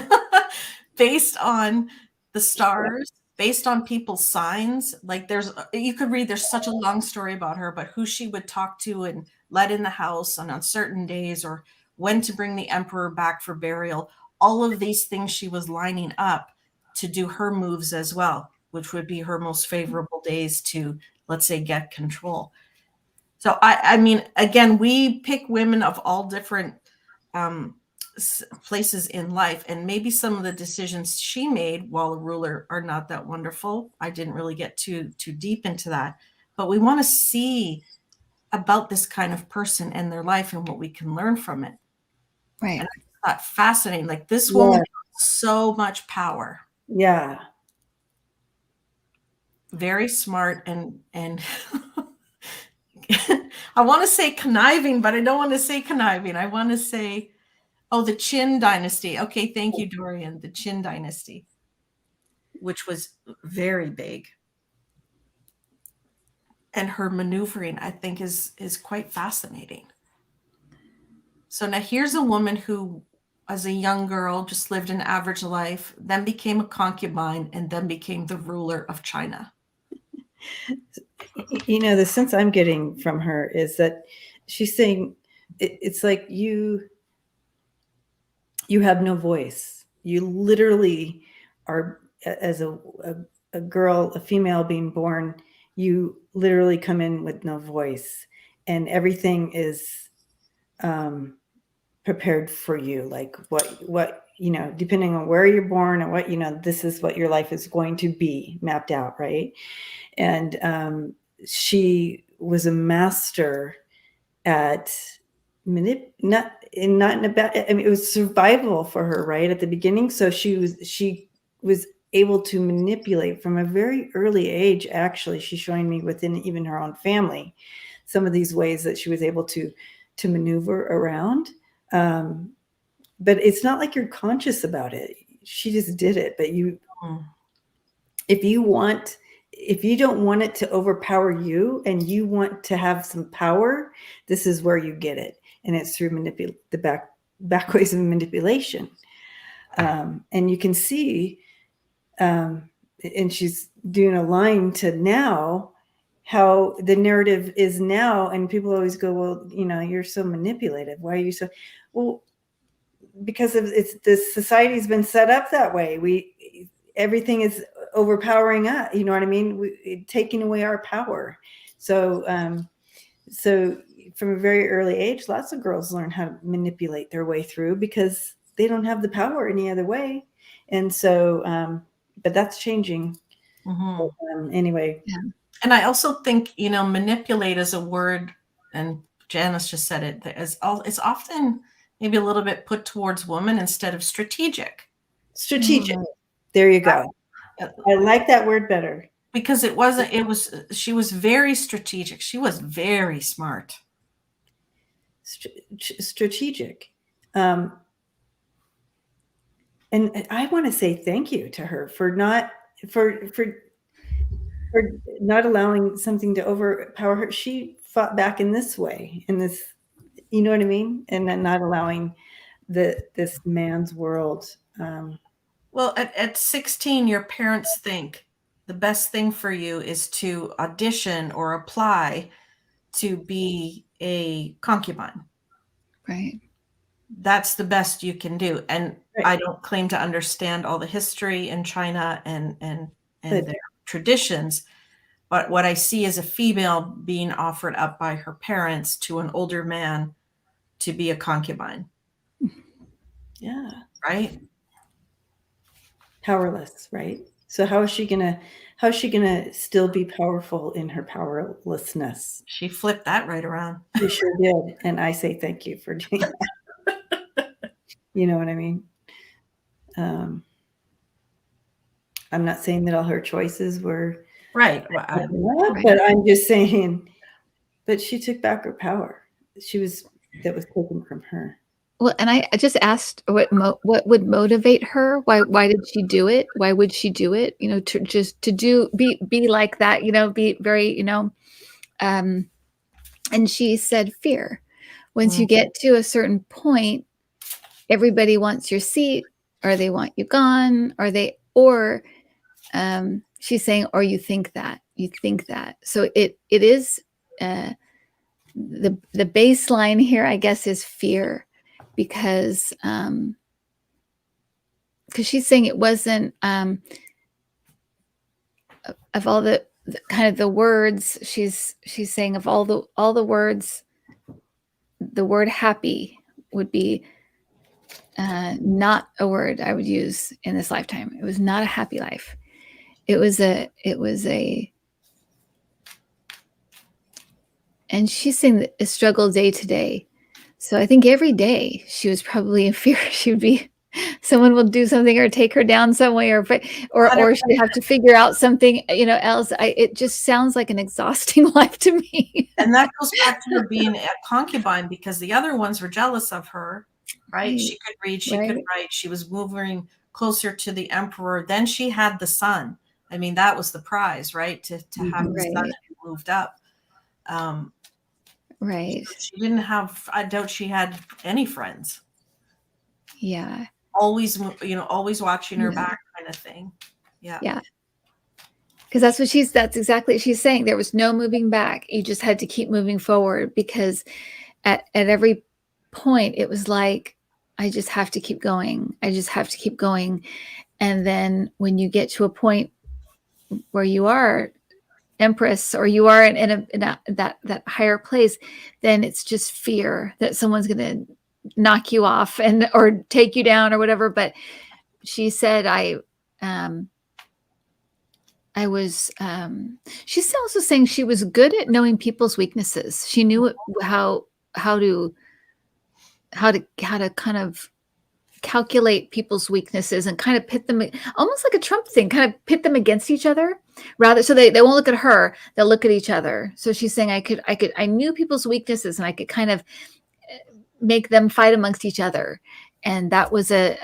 based on the stars, based on people's signs. Like, you could read, there's such a long story about her, but who she would talk to and let in the house on certain days, or when to bring the emperor back for burial. All of these things she was lining up to do her moves as well, which would be her most favorable days to, let's say, get control. So I mean, again, we pick women of all different places in life, and maybe some of the decisions she made while a ruler are not that wonderful. I didn't really get too deep into that, but we want to see about this kind of person and their life and what we can learn from it. Right. And I thought fascinating. Like, this woman has so much power. Yeah. Very smart and I want to say conniving, but I don't want to say conniving. I want to say, the Qin dynasty. Okay, thank you, Dorian. The Qin dynasty, which was very big. And her maneuvering, I think, is quite fascinating. So now here's a woman who, as a young girl, just lived an average life, then became a concubine, and then became the ruler of China. The sense I'm getting from her is that she's saying it's like you have no voice. You literally are, as a girl, a female being born, you literally come in with no voice, and everything is prepared for you. Like what depending on where you're born and what this is what your life is going to be mapped out, right? And she was a master at not in a bad, I mean, it was survival for her right at the beginning. So she was able to manipulate from a very early age. Actually, she's showing me within even her own family some of these ways that she was able to maneuver around. But it's not like you're conscious about it. She just did it. But if you don't want it to overpower you and you want to have some power, this is where you get it. And it's through the back ways of manipulation. And you can see, and she's doing a line to now, how the narrative is now. And people always go, well, you're so manipulative. Why are you so, well, because the society's been set up that way. Everything is overpowering us. You know what I mean? Taking away our power. So from a very early age, lots of girls learn how to manipulate their way through because they don't have the power any other way. And so, but that's changing. Anyway. Yeah. And I also think, manipulate is a word, and Janice just said it, it's often maybe a little bit put towards women instead of strategic. Strategic. There you go. I like that word better. Because she was very strategic. She was very smart. Strategic. And I want to say thank you to her for not allowing something to overpower her. She fought back in this way, in this, you know what I mean? And then not allowing this man's world. Well, at 16, your parents think the best thing for you is to audition or apply to be a concubine. Right. That's the best you can do. And Right. I don't claim to understand all the history in China and But- their traditions. But what I see is a female being offered up by her parents to an older man to be a concubine. Yeah. Right? Powerless, right? So how is she gonna still be powerful in her powerlessness? She flipped that right around. You sure did. And I say thank you for doing that. You know what I mean? I'm not saying that all her choices were right. But I'm just saying, but she took back her power. That was taken from her. Well, and I just asked what would motivate her? Why did she do it? Why would she do it? You know, to be like that, you know, be very, you know, and she said fear. Once you get to a certain point, everybody wants your seat, or they want you gone, or she's saying, or you think that. So it is the baseline here, I guess, is fear. Because she's saying it wasn't of all the kind of the words she's saying, of all the words, the word happy would be not a word I would use in this lifetime. It was not a happy life. It was a and she's saying a struggle day to day. So I think every day she was probably in fear. She would be, someone will do something or take her down some way, or she'd have to figure out something, you know, else. It just sounds like an exhausting life to me. And that goes back to her being a concubine, because the other ones were jealous of her, right? She could read, she could write. She was moving closer to the emperor. Then she had the son. I mean, that was the prize, right? To have the son who moved up. Right. So she didn't have, I doubt she had any friends. Yeah. Always, you know, always watching her back, kind of thing. Yeah. Yeah. Because that's exactly what she's saying. There was no moving back. You just had to keep moving forward, because at every point it was like, I just have to keep going. I just have to keep going. And then when you get to a point where you are Empress, or you are in that higher place, then it's just fear that someone's going to knock you off or take you down or whatever. But she said, she's also saying she was good at knowing people's weaknesses. She knew how to kind of calculate people's weaknesses and kind of pit them, almost like a Trump thing, kind of pit them against each other, rather. So they won't look at her, they'll look at each other. So she's saying I knew people's weaknesses, and I could kind of make them fight amongst each other. And that was a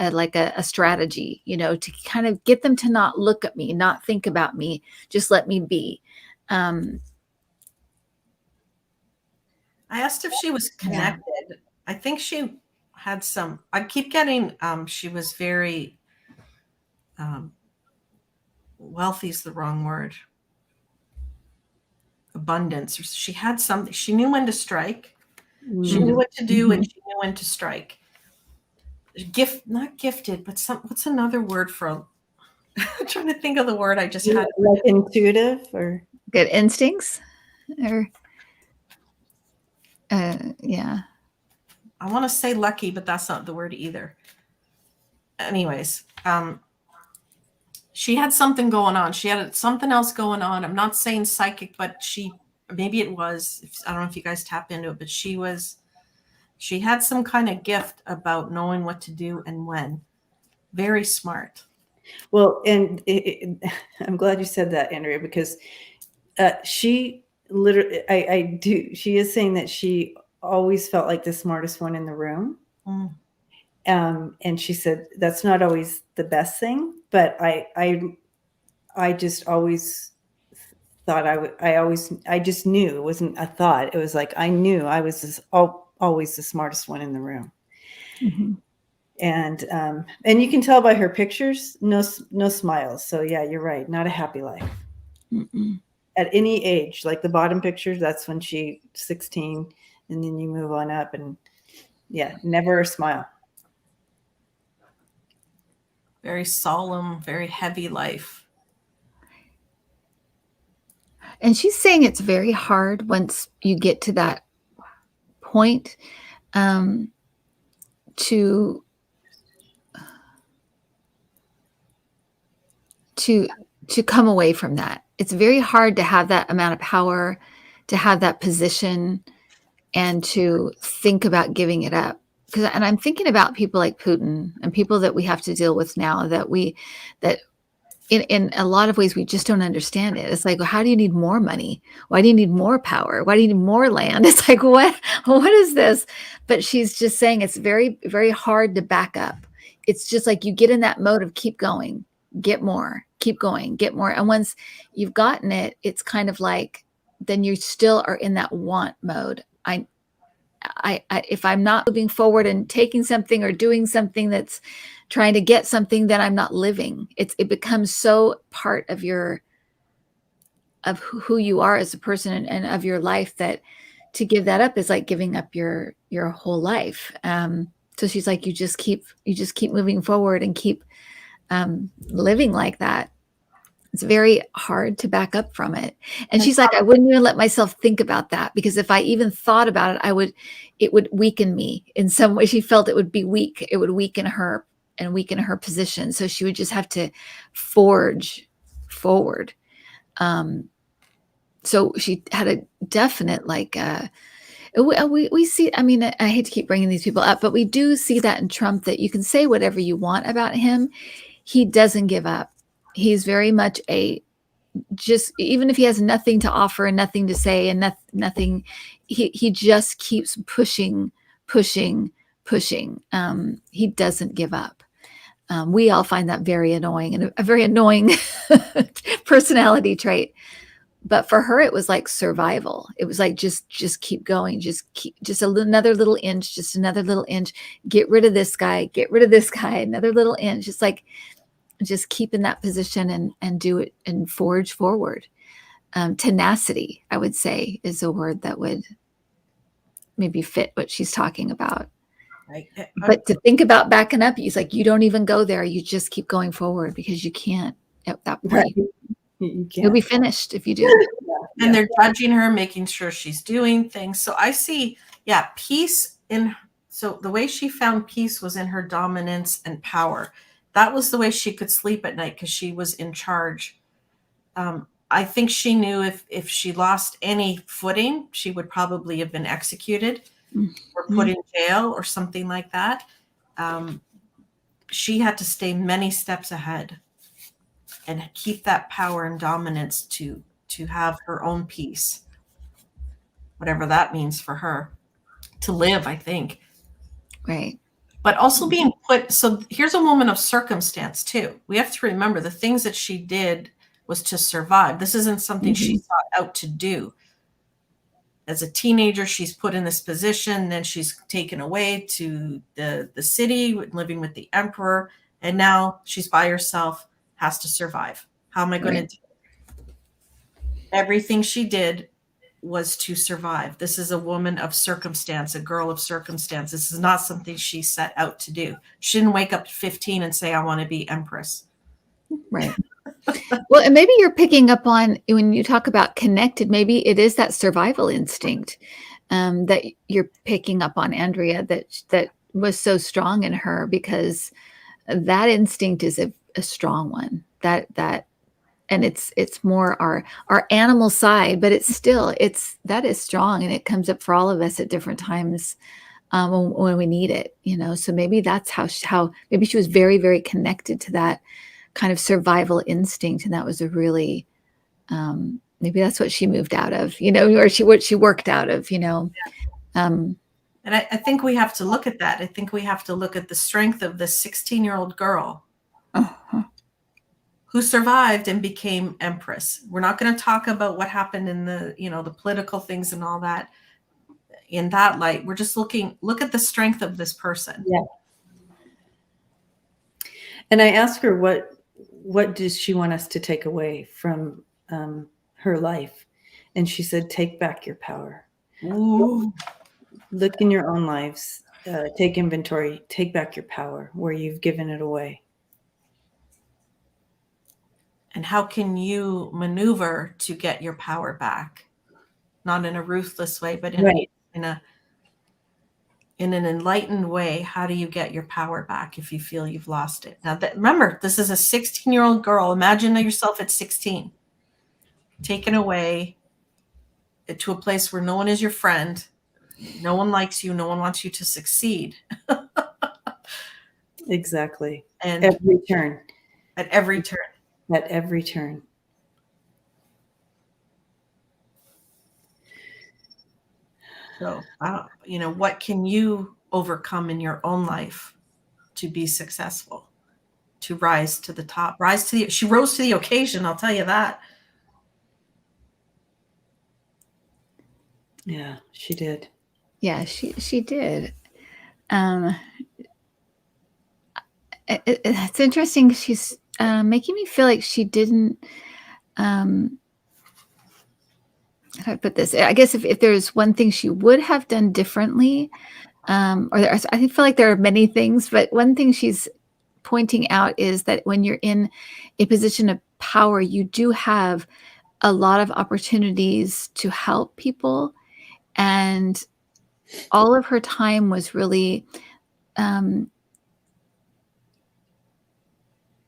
strategy, you know, to kind of get them to not look at me, not think about me, just let me be. I asked if she was connected. Yeah. I think she had some, I keep getting, she was very, wealthy is the wrong word. Abundance. She had something, she knew when to strike. She knew what to do, and she knew when to strike. Not gifted, but what's another word for, I'm trying to think of the word I just had. Like intuitive, or good instincts, or yeah. I want to say lucky, but that's not the word either. Anyways, she had something going on. She had something else going on. I'm not saying psychic, but maybe it was. I don't know if you guys tapped into it, but she had some kind of gift about knowing what to do and when. Very smart. Well, and I'm glad you said that, Andrea, because she literally, she is saying that she always felt like the smartest one in the room. And she said that's not always the best thing, but I just always thought I just knew. It wasn't a thought. It was like I knew I was always the smartest one in the room. Mm-hmm. And you can tell by her pictures, no smiles. So yeah, you're right. Not a happy life. Mm-mm. At any age, like the bottom picture, that's when she 16, and then you move on up, and never a smile. Very solemn, very heavy life. And she's saying it's very hard once you get to that point to come away from that. It's very hard to have that amount of power, to have that position, and to think about giving it up. And I'm thinking about people like Putin and people that we have to deal with now that in a lot of ways we just don't understand it. It's like, well, how do you need more money? Why do you need more power? Why do you need more land? It's like, what is this? But she's just saying it's very, very hard to back up. It's just like you get in that mode of keep going, get more, keep going, get more. And once you've gotten it, it's kind of like, then you still are in that want mode. If I'm not moving forward and taking something or doing something that's trying to get something, then I'm not living. It becomes so part of who you are as a person and of your life that to give that up is like giving up your whole life. So she's like, you just keep moving forward and keep living like that. It's very hard to back up from it. And she's like, I wouldn't even let myself think about that, because if I even thought about it, it would weaken me in some way. She felt it would be weak. It would weaken her and weaken her position. So she would just have to forge forward. So she had a definite, we see, I mean, I hate to keep bringing these people up, but we do see that in Trump, that you can say whatever you want about him. He doesn't give up. He's very much even if he has nothing to offer and nothing to say and nothing, he just keeps pushing. He doesn't give up. We all find that very annoying, and a very annoying personality trait. But for her, it was like survival. It was like, just keep going, another little inch, get rid of this guy, another little inch. Just like, just keep in that position and do it and forge forward. Tenacity, I would say, is a word that would maybe fit what she's talking about. Right. But to think about backing up, he's like, you don't even go there. You just keep going forward, because you can't at that point. Right. You can't. You'll be finished if you do. And they're judging her, making sure she's doing things. So I see, peace so the way she found peace was in her dominance and power. That was the way she could sleep at night, because she was in charge. I think she knew if she lost any footing, she would probably have been executed or put in jail or something like that. She had to stay many steps ahead and keep that power and dominance to have her own peace, whatever that means for her to live, I think. Right. But also being put, so here's a woman of circumstance too. We have to remember the things that she did was to survive. This isn't something she sought out to do. As a teenager, she's put in this position, then she's taken away to the city, living with the emperor, and now she's by herself, has to survive. How am I going to do it? Everything she did was to survive. This is a woman of circumstance, a girl of circumstance. This is not something she set out to do. She didn't wake up at 15 and say, I want to be Empress. Right. Well, and maybe you're picking up on, when you talk about connected, maybe it is that survival instinct that you're picking up on, Andrea, that was so strong in her, because that instinct is a strong one. And it's more our animal side, but that is strong, and it comes up for all of us at different times when we need it, So maybe that's how maybe she was very, very connected to that kind of survival instinct, and that was a really maybe that's what she moved out of, or what she worked out of, And I think we have to look at that. I think we have to look at the strength of this 16-year-old girl. Who survived and became Empress. We're not going to talk about what happened in the political things and all that in that light. We're just look at the strength of this person. Yeah. And I asked her, what does she want us to take away from her life? And she said, take back your power. Ooh. look in your own lives, take inventory, take back your power where you've given it away. And how can you maneuver to get your power back? Not in a ruthless way, but in an enlightened way. How do you get your power back if you feel you've lost it? Now, remember, this is a 16-year-old girl. Imagine yourself at 16, taken away to a place where no one is your friend. No one likes you. No one wants you to succeed. Exactly. And every turn. At every turn. At every turn. So, what can you overcome in your own life to be successful, to rise to the top, she rose to the occasion. I'll tell you that. Yeah, she did. Yeah, she did. It's interesting. She's making me feel like she didn't. How do I put this? I guess if there's one thing she would have done differently, I feel like there are many things, but one thing she's pointing out is that when you're in a position of power, you do have a lot of opportunities to help people, and all of her time was really.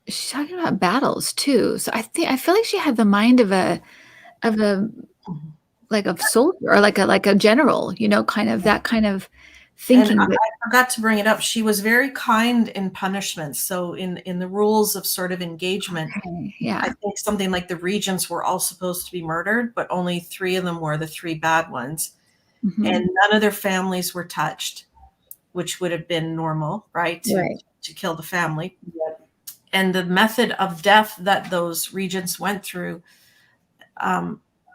She's talking about battles too. So I feel like she had the mind of a soldier or like a general, kind of that kind of thinking. And I forgot to bring it up. She was very kind in punishments. So in the rules of sort of engagement, yeah, I think something like the regents were all supposed to be murdered, but only 3 of them were the 3 bad ones. Mm-hmm. And none of their families were touched, which would have been normal, right? To kill the family. Yep. And the method of death that those regents went through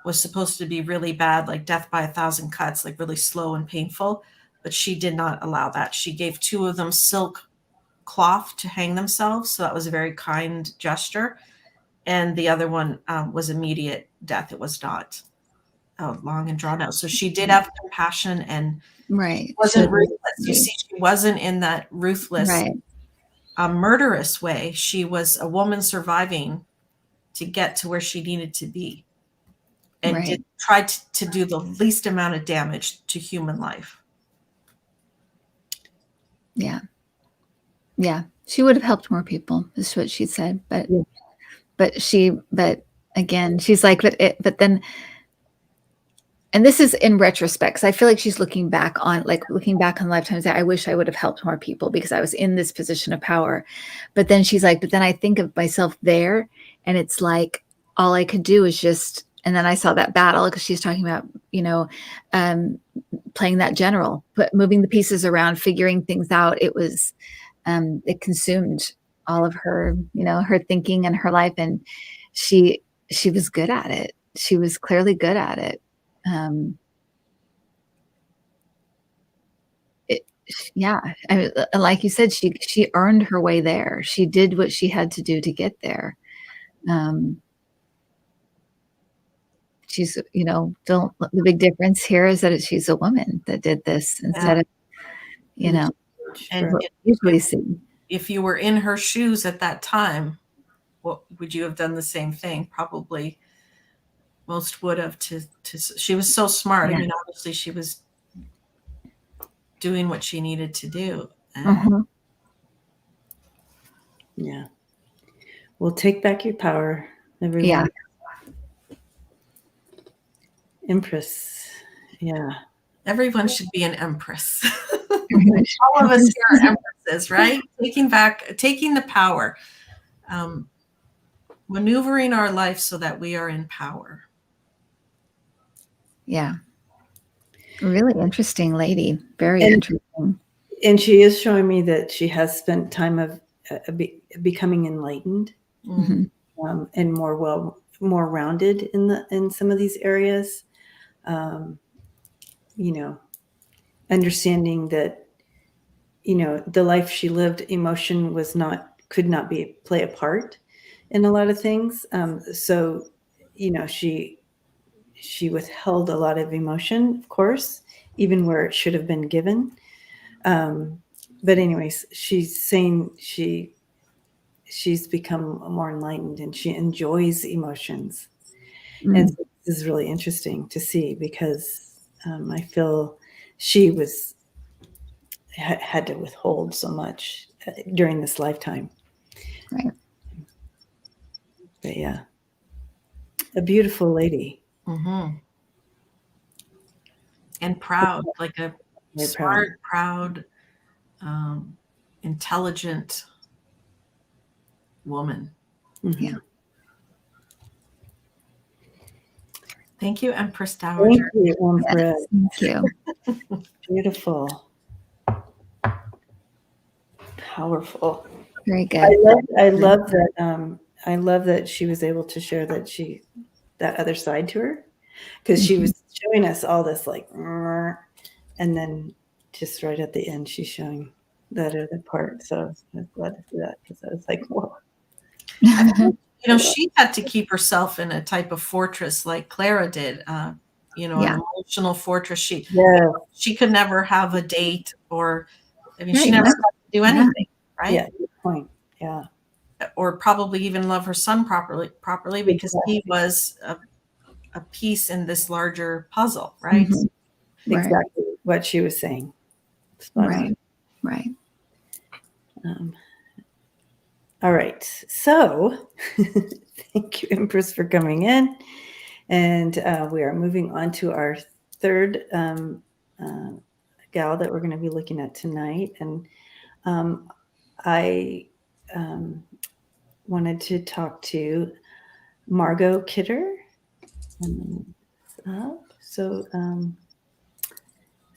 was supposed to be really bad, like death by 1,000 cuts, like really slow and painful. But she did not allow that. She gave 2 of them silk cloth to hang themselves. So that was a very kind gesture. And the other one was immediate death. It was not long and drawn out. So she did have compassion and wasn't ruthless. You see, she wasn't in that ruthless, murderous way. She was a woman surviving to get to where she needed to be, and tried to do the least amount of damage to human life. Yeah. She would have helped more people, is what she said. But again, she's like, but then, and this is in retrospect, because I feel like she's looking back on lifetimes. I wish I would have helped more people because I was in this position of power. But then she's like, but then I think of myself there, and it's like all I could do is just. And then I saw that battle, because she's talking about, playing that general, moving the pieces around, figuring things out. It was, it consumed all of her, her thinking and her life, and she was good at it. She was clearly good at it. I mean, like you said, she earned her way there. She did what she had to do to get there. She's, the big difference here is that she's a woman that did this instead of, and what we usually see. If you were in her shoes at that time, what would you have done? The same thing? Probably most would have. She was so smart. I mean, obviously she was doing what she needed to do. Yeah. Well, take back your power, everyone. Yeah. Empress. Yeah. Everyone should be an empress. All of us here are empresses, right? Taking the power, maneuvering our life so that we are in power. Yeah. Really interesting lady. Very interesting. And she is showing me that she has spent time of becoming enlightened, and more rounded in some of these areas. Understanding that, the life she lived, emotion could not play a part in a lot of things. So, she withheld a lot of emotion, of course, even where it should have been given. But anyways, she's saying she's become more enlightened and she enjoys emotions. And so this is really interesting to see because I feel she had to withhold so much during this lifetime. Right. But yeah, a beautiful lady. Mm-hmm. And proud, like a smart, proud, intelligent woman. Mm-hmm. Yeah. Thank you, Empress Dowager. Thank you, Empress. Yes, thank you. Beautiful. Powerful. Very good. I love that. I love that she was able to share that other side to her, because she was showing us all this like, and then just right at the end, she's showing that other part. So I'm glad to see that, because I was like, whoa. She had to keep herself in a type of fortress like Clara did. An emotional fortress. She could never have a date, or she never got to do anything, right? Yeah, good point. Yeah. Or probably even love her son properly because he was a piece in this larger puzzle, right? Mm-hmm. Exactly what she was saying. Right. All right. So thank you, Empress, for coming in. And we are moving on to our third gal that we're going to be looking at tonight. And I wanted to talk to Margot Kidder. So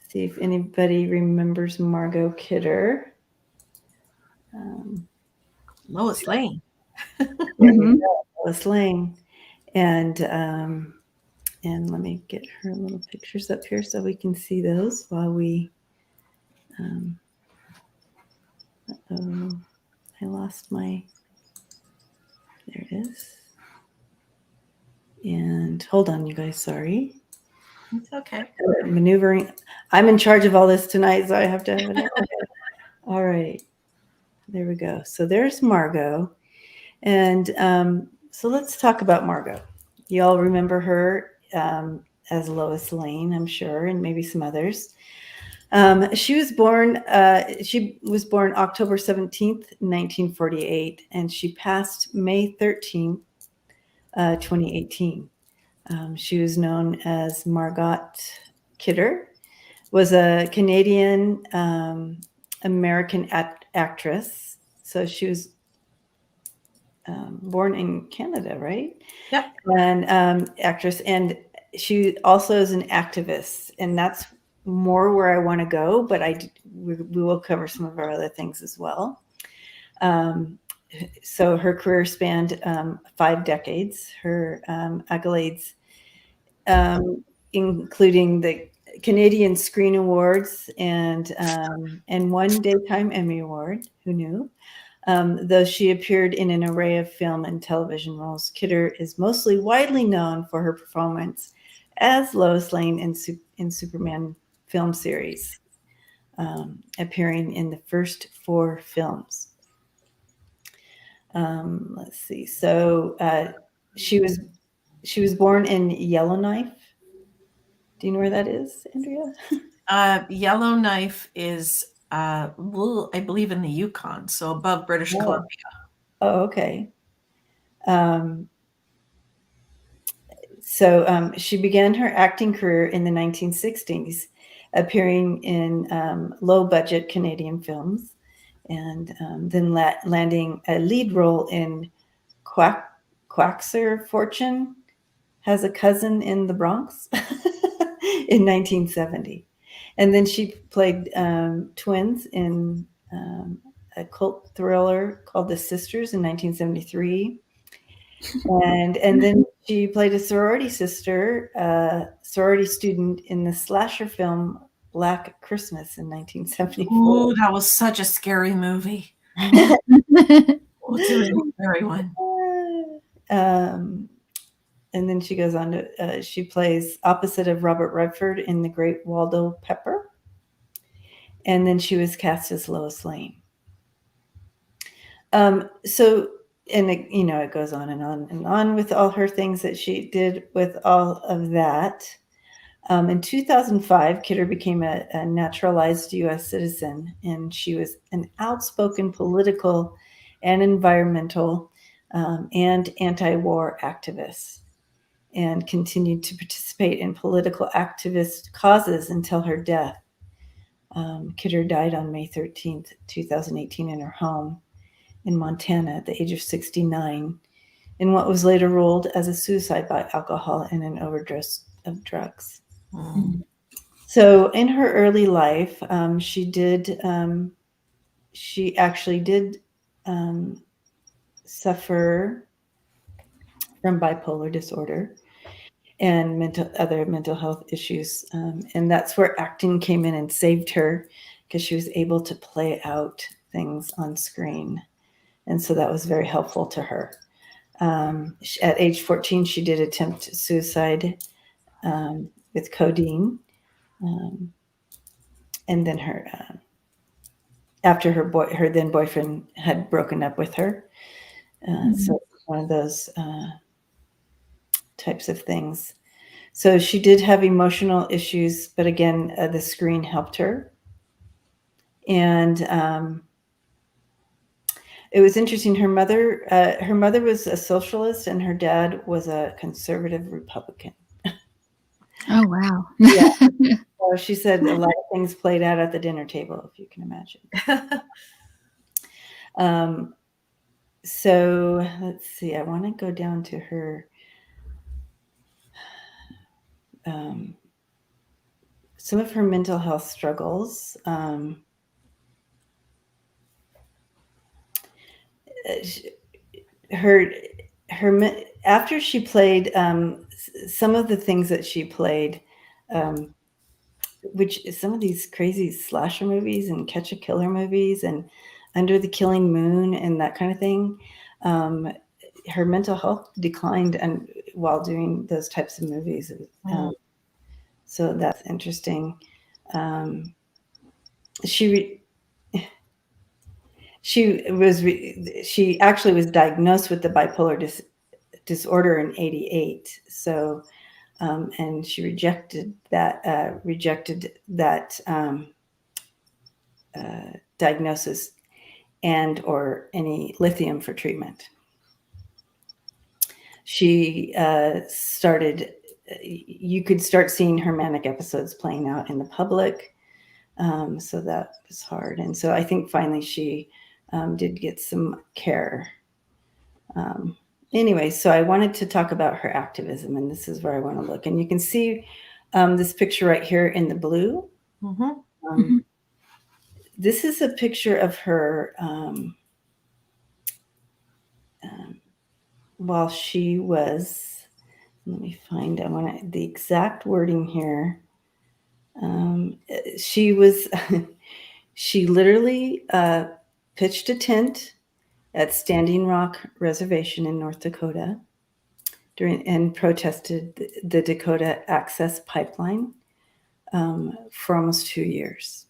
see if anybody remembers Margot Kidder. Lois Lane. Lois Lane. And let me get her little pictures up here so we can see those while we I lost my, there it is. And hold on, you guys, sorry. It's okay. Maneuvering. I'm in charge of all this tonight, so I have to have it. Okay. All right. There we go. So there's Margot. And so let's talk about Margot. You all remember her as Lois Lane, I'm sure, and maybe some others. She was born October 17th, 1948, and she passed May 13th, 2018. She was known as Margot Kidder, was a Canadian American actress. So she was born in Canada, right? Yep. And actress, and she also is an activist, and that's more where I want to go, but we will cover some of our other things as well. So her career spanned 5 decades. Her accolades, including the Canadian Screen Awards and 1 Daytime Emmy Award. Who knew? Though she appeared in an array of film and television roles, Kidder is mostly widely known for her performance as Lois Lane in Superman film series, appearing in the first 4 films. Let's see. So she was born in Yellowknife. Do you know where that is, Andrea? Yellowknife is, I believe, in the Yukon, so above British Columbia. Oh, okay. So she began her acting career in the 1960s, appearing in low-budget Canadian films, and then landing a lead role in Quaxer Fortune Has a Cousin in the Bronx in 1970. And then she played twins in a cult thriller called The Sisters in 1973. And then she played a sorority student in the slasher film Black Christmas in 1974. Ooh, that was such a scary movie. It's a very one. and then she goes on to, she plays opposite of Robert Redford in The Great Waldo Pepper. And then she was cast as Lois Lane. So, and it, you know, it goes on and on and on with all her things that she did with all of that. In 2005, Kidder became a naturalized U.S. citizen, and she was an outspoken political and environmental and anti-war activist, and continued to participate in political activist causes until her death. Kidder died on May 13th, 2018 in her home in Montana at the age of 69 in what was later ruled as a suicide by alcohol and an overdose of drugs. Mm. So in her early life, she actually did suffer from bipolar disorder and other mental health issues. And that's where acting came in and saved her, because she was able to play out things on screen. And so that was very helpful to her. At age 14, she did attempt suicide with codeine. And then after her then boyfriend had broken up with her. So one of those types of things. So she did have emotional issues, but again, the screen helped her. And it was interesting. Her mother was a socialist, and her dad was a conservative Republican. Oh, wow. Yeah. So she said a lot of things played out at the dinner table, if you can imagine. So let's see. I want to go down to her. Some of her mental health struggles. After she played some of the things that she played, which some of these crazy slasher movies and Catch a Killer movies and Under the Killing Moon and that kind of thing, her mental health declined and while doing those types of movies. So that's interesting. She actually was diagnosed with the bipolar disorder in 1988. So, and she rejected that diagnosis and or any lithium for treatment. She you could start seeing her manic episodes playing out in the public. So that was hard. And so I think finally she did get some care. Anyway, so I wanted to talk about her activism, and this is where I want to look. And you can see this picture right here in the blue. Mm-hmm. This is a picture of her while she was, let me find, I want the exact wording here. She literally pitched a tent at Standing Rock Reservation in North Dakota and protested the Dakota Access Pipeline for almost 2 years.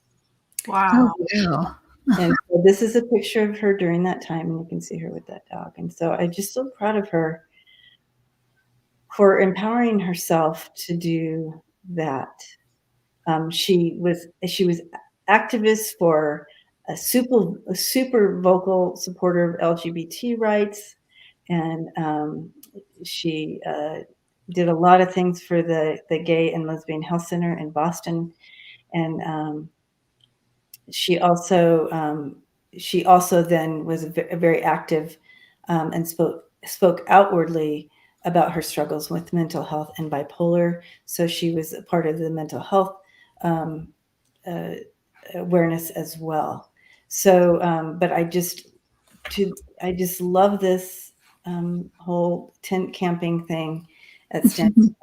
Wow. Oh, wow. And so this is a picture of her during that time, and you can see her with that dog. And so I'm just so proud of her for empowering herself to do that. She was activist for a super vocal supporter of LGBT rights, and she did a lot of things for the Gay and Lesbian Health Center in Boston, and she also then was very active and spoke outwardly about her struggles with mental health and bipolar. So she was a part of the mental health awareness as well. So, but I just love this whole tent camping thing at Stanford.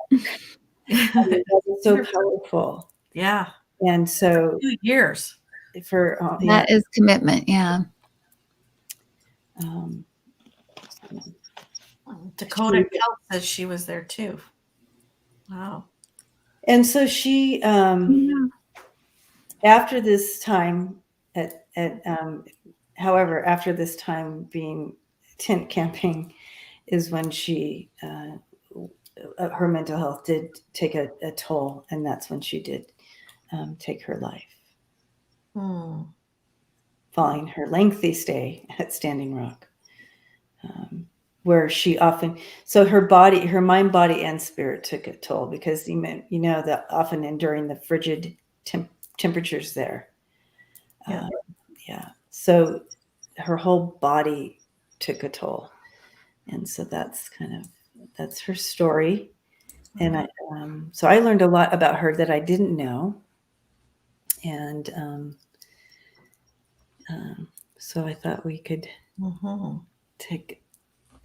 It's so powerful. Yeah. And so 2 years. For that is commitment. Yeah. Dakota Kelp says she was there too. Wow. And so she, after this time however, after this time being tent camping is when she, her mental health did take a toll, and that's when she did take her life. Following her lengthy stay at Standing Rock, where she often, so her body, her mind, body, and spirit took a toll, because you know that often enduring the frigid temperatures there. So her whole body took a toll, and so that's her story. And so I learned a lot about her that I didn't know, and so I thought we could take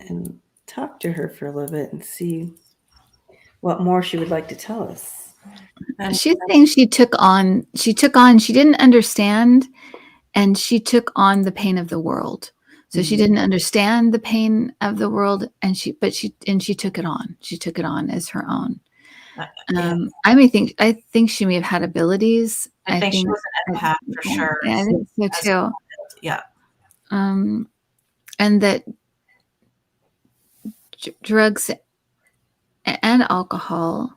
and talk to her for a little bit and see what more she would like to tell us. And she's saying she took on, she didn't understand, and she took on the pain of the world. So she didn't understand the pain of the world, and she took it on. She took it on as her own. I think she may have had abilities. I think she was an empath for sure. Yeah, I think so too. Yeah. And that drugs and alcohol,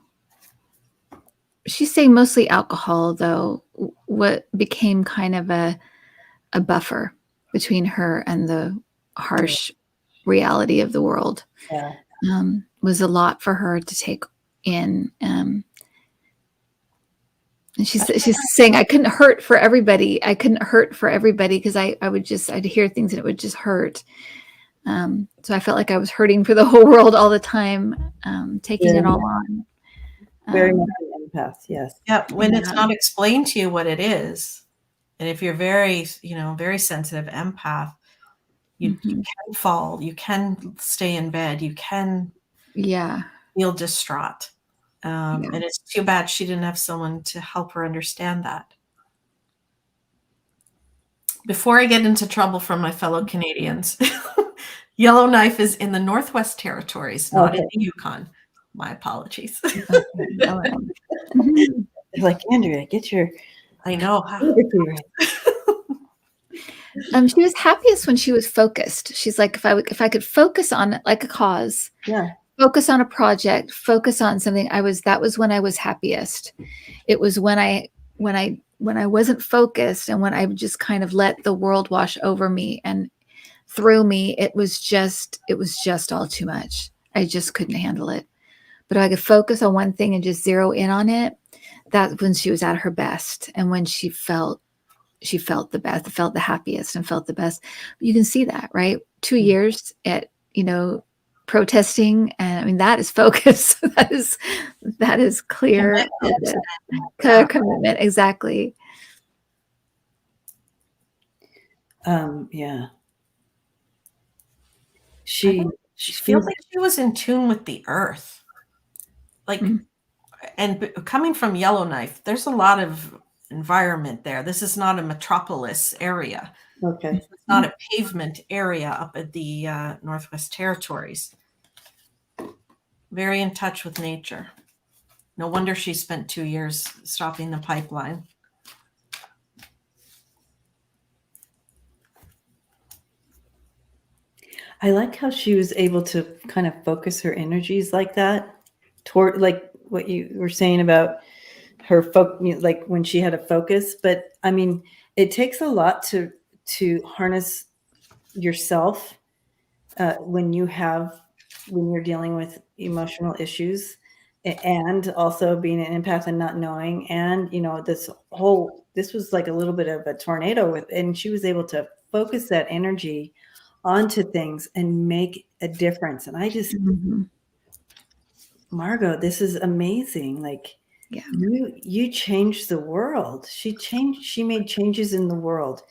she's saying mostly alcohol, though, what became kind of a buffer between her and the harsh reality of the world. Was a lot for her to take in. And she's saying, I couldn't hurt for everybody. Because I'd hear things and it would just hurt. So I felt like I was hurting for the whole world all the time, taking it all on. Very much an empath, yes. Yeah, when it's not explained to you what it is, and if you're very sensitive empath, you can fall, you can stay in bed, you can feel distraught. And it's too bad she didn't have someone to help her understand that. Before I get into trouble from my fellow Canadians, Yellowknife is in the Northwest Territories, not in the Yukon. My apologies. Like, Andrea, get your... I know. She was happiest when she was focused. She's like, if I could focus on like a cause, focus on a project, focus on something, that was when I was happiest. It was when I wasn't focused, and when I just kind of let the world wash over me and through me, it was just all too much. I just couldn't handle it. But if I could focus on one thing and just zero in on it, that's when she was at her best, and when she felt the best, felt the happiest, and felt the best. You can see that, right? 2 years at, protesting, and I mean, that is focus. that is clear commitment. Exactly. She feels like she was in tune with the earth. Like, and coming from Yellowknife, there's a lot of environment there. This is not a metropolis area. Okay. It's not a pavement area up at the Northwest Territories. Very in touch with nature. No wonder she spent 2 years stopping the pipeline. I like how she was able to kind of focus her energies like that toward, like what you were saying about her like when she had a focus. But I mean, it takes a lot to harness yourself when you're dealing with emotional issues, and also being an empath and not knowing. And this was like a little bit of a tornado and she was able to focus that energy onto things and make a difference. And I just Margot, this is amazing. Like, you changed the world. She made changes in the world,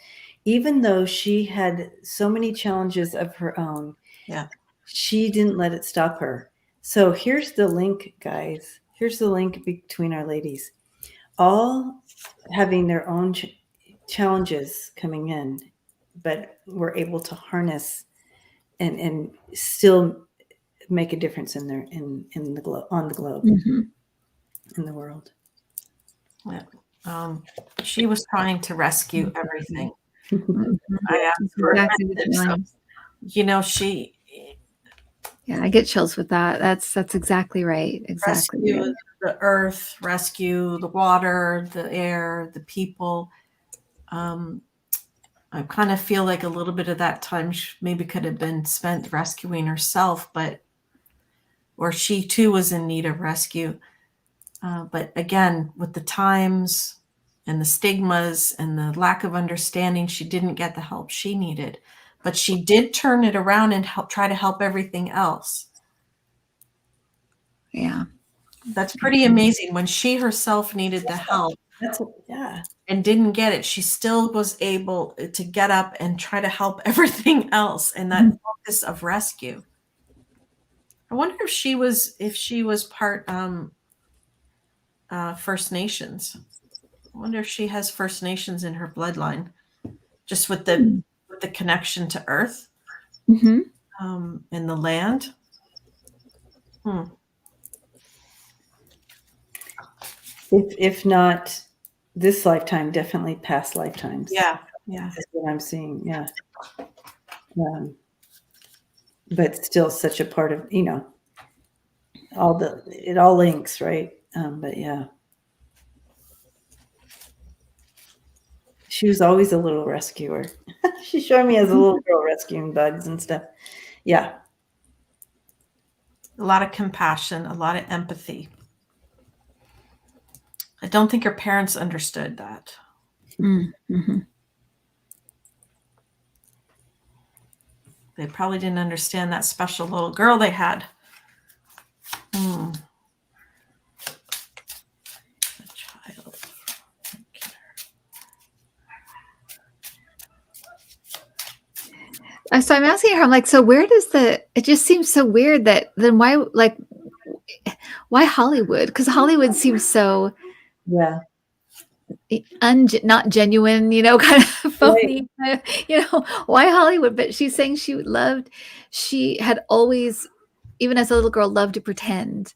even though she had so many challenges of her own. She didn't let it stop her. So here's the link, guys. Here's the link between our ladies, all having their own challenges coming in, but were able to harness and still make a difference in their in the globe, on the globe, in the world. Yeah. She was trying to rescue everything. I asked for she. Yeah, I get chills with that. That's exactly right. Exactly. Rescue the earth, rescue the water, the air, the people. I kind of feel like a little bit of that time maybe could have been spent rescuing herself, or she too was in need of rescue. But again, with the times and the stigmas and the lack of understanding, she didn't get the help she needed. But she did turn it around and try to help everything else. Yeah. That's pretty amazing. When she herself needed the help and didn't get it, she still was able to get up and try to help everything else. And that focus of rescue. I wonder if she was part First Nations. I wonder if she has First Nations in her bloodline, just with the connection to Earth and the land. If not this lifetime, definitely past lifetimes. Yeah. That's what I'm seeing. Yeah. But still such a part of, it all links, right? But yeah. She was always a little rescuer. She showed me as a little girl rescuing bugs and stuff. Yeah. A lot of compassion, a lot of empathy. I don't think her parents understood that. They probably didn't understand that special little girl they had. A child. So I'm asking her, I'm like, so where does it just seems so weird that then why Hollywood? Because Hollywood seems so not genuine, kind of phony, why Hollywood? But she's saying she had always, even as a little girl, loved to pretend.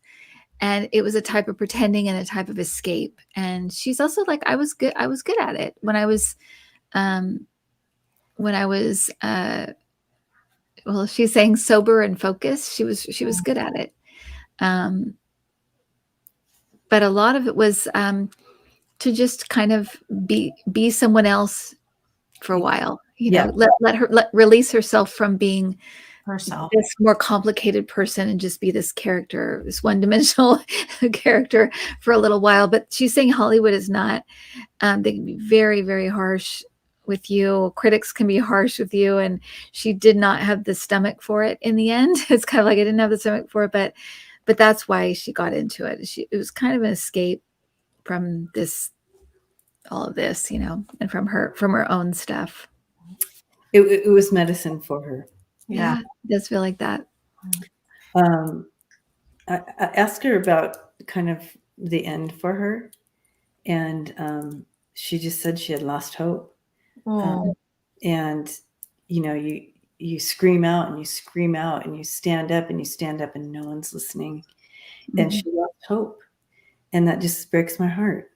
And it was a type of pretending and a type of escape. And she's also like, I was good at it when I was, well, she's saying sober and focused. She was good at it. But a lot of it was to just kind of be someone else for a while, release herself from being herself, this more complicated person, and just be this character, this one-dimensional character for a little while. But she's saying Hollywood is not. They can be very, very harsh with you. Critics can be harsh with you, and she did not have the stomach for it in the end. It's kind of like I didn't have the stomach for it, but that's why she got into it. It was kind of an escape from all of this, and from her own stuff. It was medicine for her. Yeah, it does feel like that. I asked her about kind of the end for her, and she just said she had lost hope. And you scream out and you scream out and you stand up and you stand up and no one's listening. And she lost hope, and that just breaks my heart,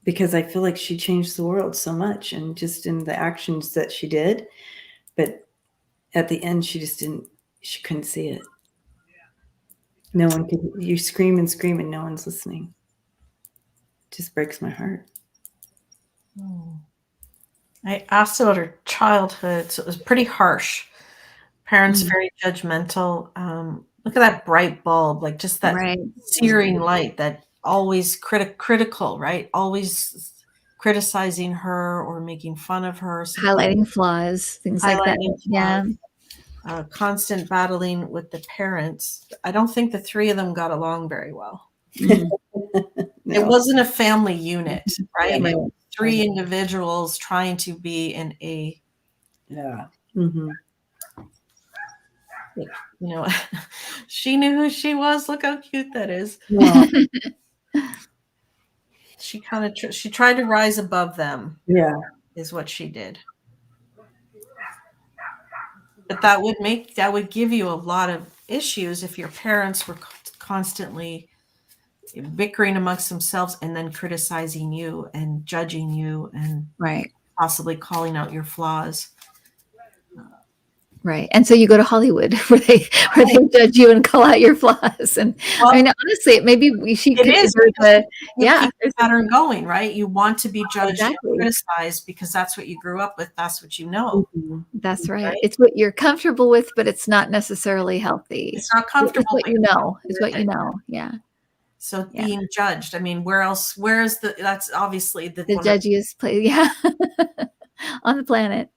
because I feel like she changed the world so much, and just in the actions that she did, but at the end she couldn't see it. No one could. You scream and scream and no one's listening. It just breaks my heart. I asked about her childhood, so it was pretty harsh. Parents very judgmental. Look at that bright bulb, like just that searing light, that always critical, right? Always criticizing her or making fun of her, highlighting flaws, things like that. Yeah. Constant battling with the parents. I don't think the three of them got along very well. No. It wasn't a family unit, right? It was three individuals trying to be in a she knew who she was. Look how cute that is. Wow. She she tried to rise above them. Yeah, is what she did. But that would give you a lot of issues if your parents were constantly bickering amongst themselves and then criticizing you and judging you and Right. possibly calling out your flaws. Right. And so you go to Hollywood where they judge you and call out your flaws. And Well, I mean, honestly, maybe she could, is yeah, keep the pattern going, right? You want to be judged exactly. and criticized because that's what you grew up with. That's what you know. That's right. It's what you're comfortable with, but it's not necessarily healthy. It's not comfortable. It's what you know. It's what you know. Yeah. So being judged, I mean, where is that's obviously the judgiest place, on the planet.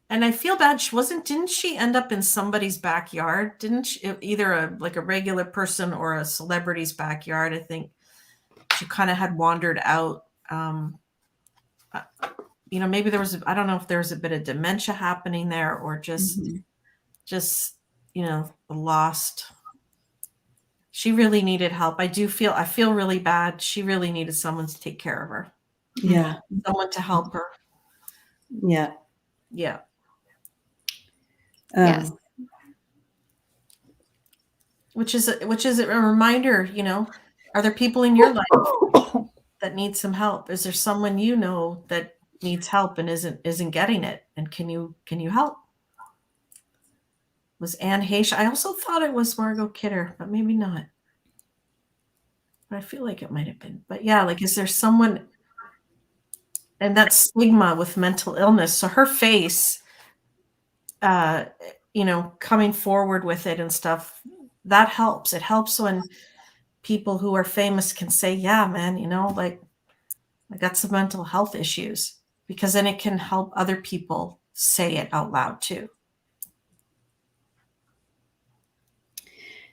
And I feel bad. Didn't she end up in somebody's backyard? Didn't she, either a regular person or a celebrity's backyard? I think she kind of had wandered out. Maybe there was, I don't know if there was a bit of dementia happening there or just lost. She really needed help. I feel really bad. She really needed someone to take care of her. Yeah. Someone to help her. Yeah. Yeah. Yes. Which is a reminder, are there people in your life that need some help? Is there someone that needs help and isn't getting it? And can you help? Was Anne Heche? I also thought it was Margot Kidder, but maybe not. But I feel like it might have been. But yeah, like, is there someone? And that stigma with mental illness. So her face, coming forward with it and stuff, that helps. It helps when people who are famous can say, yeah, man, like, I got some mental health issues, because then it can help other people say it out loud too.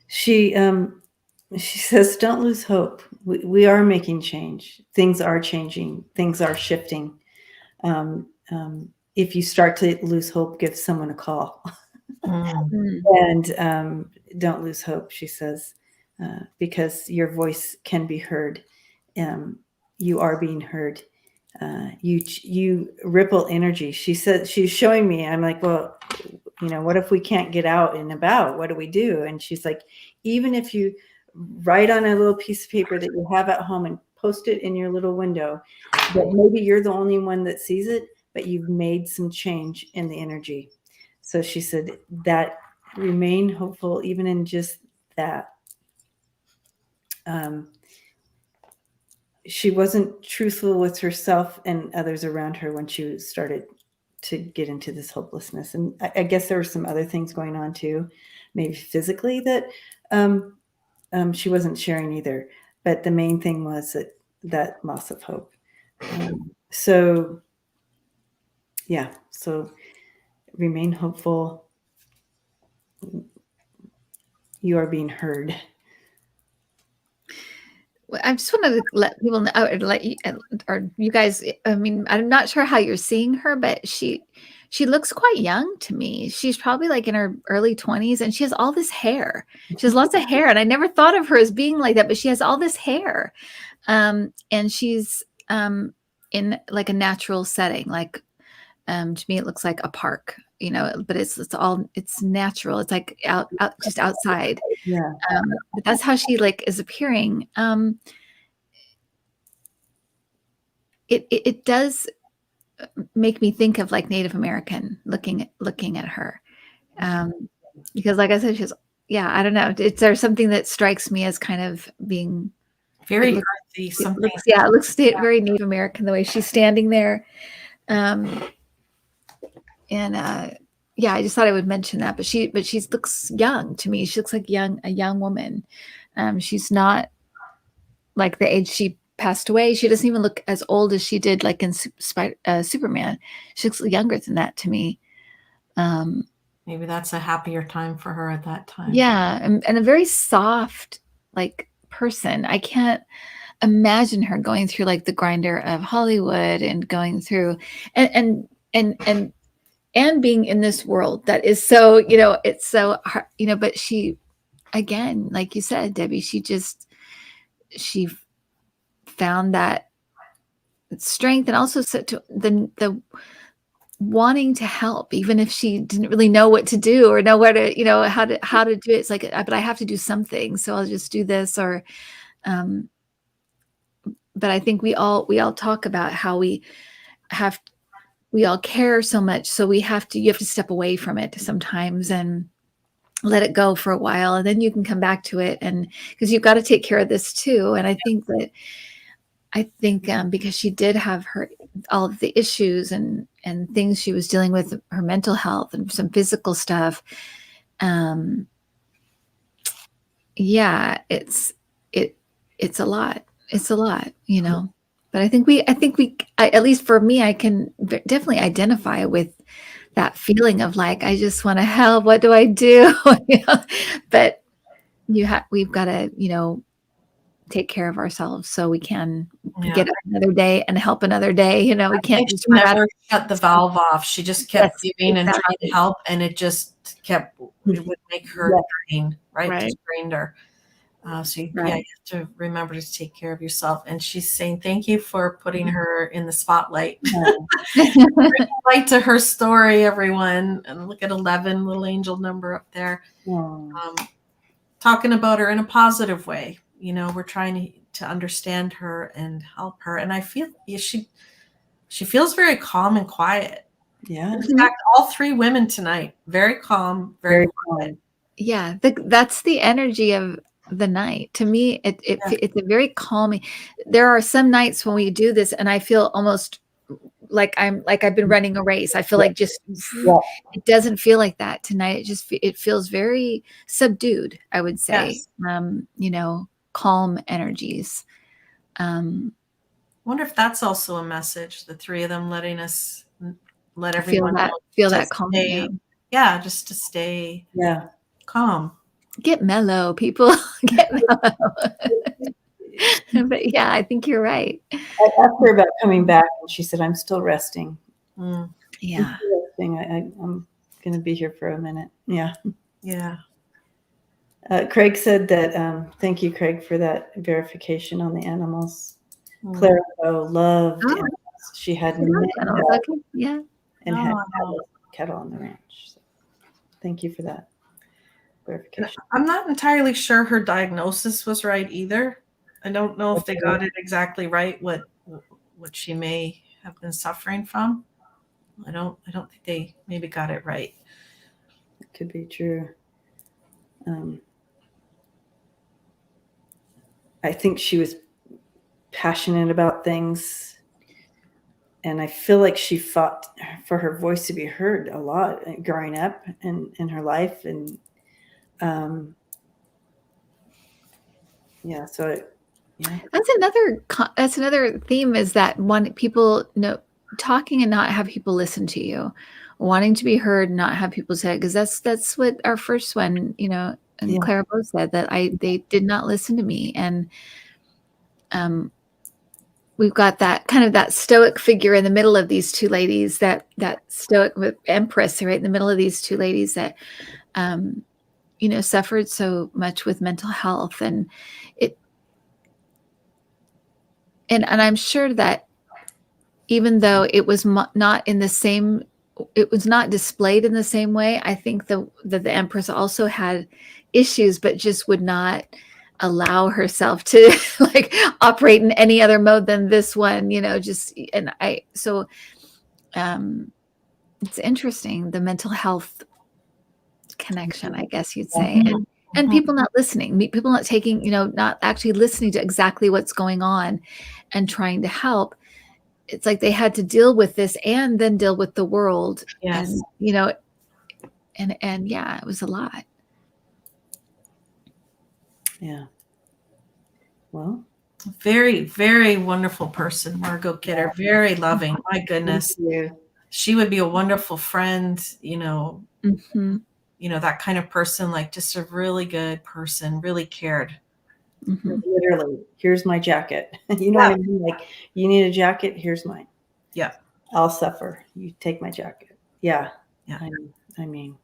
She says, don't lose hope. We are making change. Things are changing. Things are shifting. If you start to lose hope, give someone a call. And don't lose hope, she says, because your voice can be heard. You are being heard. You ripple energy. She said, she's showing me, I'm like, well, what if we can't get out and about? What do we do? And she's like, even if you write on a little piece of paper that you have at home and post it in your little window, that maybe you're the only one that sees it, but you've made some change in the energy. So she said that remain hopeful even in just that. She wasn't truthful with herself and others around her when she started to get into this hopelessness. And I guess there were some other things going on too, maybe physically, that she wasn't sharing either. But the main thing was that loss of hope. So remain hopeful. You are being heard. I just wanted to let people know, or you guys, I mean, I'm not sure how you're seeing her, but she looks quite young to me. She's probably like in her early 20s, and she has all this hair. She has lots of hair, and I never thought of her as being like that, but she has all this hair. And she's in like a natural setting. Like, to me, it looks like a park, but it's natural. It's like out just outside. Yeah. But that's how she is appearing. It does make me think of like Native American looking at her. Because like I said, I don't know. There's something that strikes me as kind of being very earthy. It looks very Native American, the way she's standing there. I just thought I would mention that. But she looks young to me. She looks like a young woman. She's not like the age she passed away. She doesn't even look as old as she did like in Superman. She looks younger than that to me. Maybe that's a happier time for her at that time. Yeah, and a very soft person. I can't imagine her going through like the grinder of Hollywood and going through and being in this world that is so, it's so hard, but she, again, like you said, Debbie, she found that strength, and also so to the wanting to help, even if she didn't really know what to do or know where to, how to do it. It's like, but I have to do something, so I'll just do this. Or, but I think we all talk about how we all care so much, so you have to step away from it sometimes and let it go for a while, and then you can come back to it, and because you've got to take care of this too. And I think because she did have all of the issues and things she was dealing with, her mental health and some physical stuff. Yeah, it's a lot. It's a lot, But I think at least for me, I can definitely identify with that feeling of like, I just want to help. What do I do? But we've got to, take care of ourselves so we can get up another day and help another day. We can't just never shut the valve off. She just kept giving and trying to help, and it just kept, it would make her drain, right? Just drained her. So you have to remember to take care of yourself. And she's saying, thank you for putting her in the spotlight. Light to her story, everyone. And look at 11, little angel number up there. Talking about her in a positive way. We're trying to understand her and help her. And I feel she feels very calm and quiet. Yeah. In fact, all three women tonight, very calm, very quiet. Yeah, that's the energy of the night. To me, it's a very calming. There are some nights when we do this, and I feel almost like I've been running a race. I feel like just it doesn't feel like that tonight. It feels very subdued, I would say. Yes. Calm energies. Wonder if that's also a message. The three of them letting us let everyone feel that calm. Just to stay calm. Get mellow, people. Get mellow. But yeah, I think you're right. I asked her about coming back, and she said, "I'm still resting." Yeah, I'm still resting. I'm going to be here for a minute. Yeah. Craig said that. Thank you, Craig, for that verification on the animals. Clara Bow loved animals. She had many animals. Okay. and had cattle on the ranch. So thank you for that verification. I'm not entirely sure her diagnosis was right either. I don't know if they got it exactly right, what she may have been suffering from. I don't think they maybe got it right. It could be true. I think she was passionate about things, and I feel like she fought for her voice to be heard a lot growing up in her life. And that's another theme, is that one, people talking and not have people listen to you, wanting to be heard, not have people say it, because that's what our first one, and Clara Bow said that they did not listen to me. And we've got that kind of that stoic figure in the middle of these two ladies, that stoic with Empress right in the middle of these two ladies that suffered so much with mental health. And I'm sure that even though it was not in the same, it was not displayed in the same way, I think that the Empress also had issues, but just would not allow herself to operate in any other mode than this one, it's interesting, the mental health connection, I guess you'd say. And people not listening, people not taking, not actually listening to exactly what's going on and trying to help. It's like they had to deal with this and then deal with the world. Yes. And it was a lot. Yeah. Well, very, very wonderful person, Margot Kidder. Very loving. My goodness. She would be a wonderful friend, that kind of person, like just a really good person, really cared. Literally, here's my jacket. You know what I mean? Like, you need a jacket, here's mine. Yeah. I'll suffer. You take my jacket. Yeah. Yeah. I mean,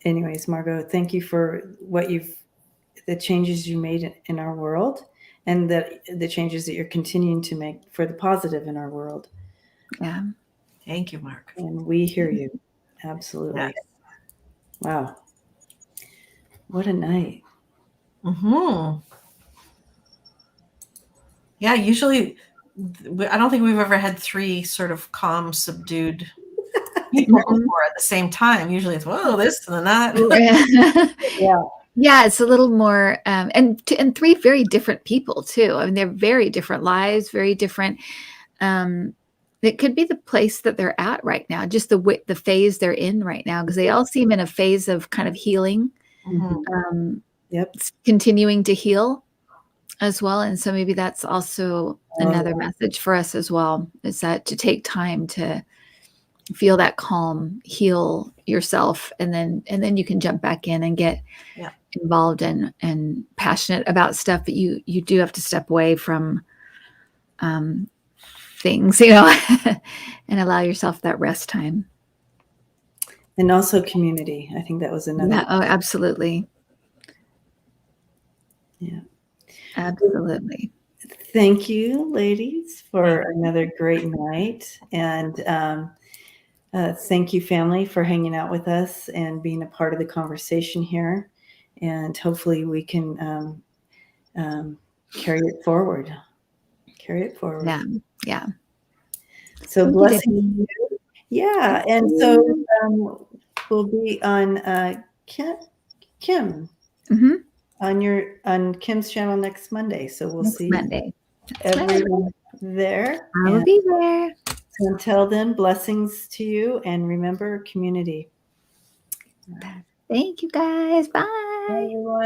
anyways, Margot, thank you for the changes you made in our world, and the changes that you're continuing to make for the positive in our world. Yeah. Thank you, Mark. And we hear you. Absolutely. Yes. Wow. What a night. Mm-hmm. Yeah, usually I don't think we've ever had 3 sort of calm, subdued people before at the same time. Usually it's, whoa, this and then that. Yeah. Yeah, it's a little more, and 3 very different people too. I mean, they're very different lives, very different. It could be the place that they're at right now, just the phase they're in right now, because they all seem in a phase of kind of healing, Yep. continuing to heal as well. And so maybe that's also another message for us as well, is that to take time to feel that calm, heal yourself, and then you can jump back in and get involved and passionate about stuff. But you do have to step away from things, and allow yourself that rest time. And also community. I think that was another. Yeah, oh, absolutely. Yeah. Absolutely. Thank you, ladies, for another great night. And thank you, family, for hanging out with us and being a part of the conversation here. And hopefully we can carry it forward. Yeah. So blessing you. Yeah. And so we'll be on Kim. On Kim's channel next Monday. So we'll see Monday. everyone there. I will be there. So until then, blessings to you, and remember, community. Thank you, guys. Bye. Bye, everyone.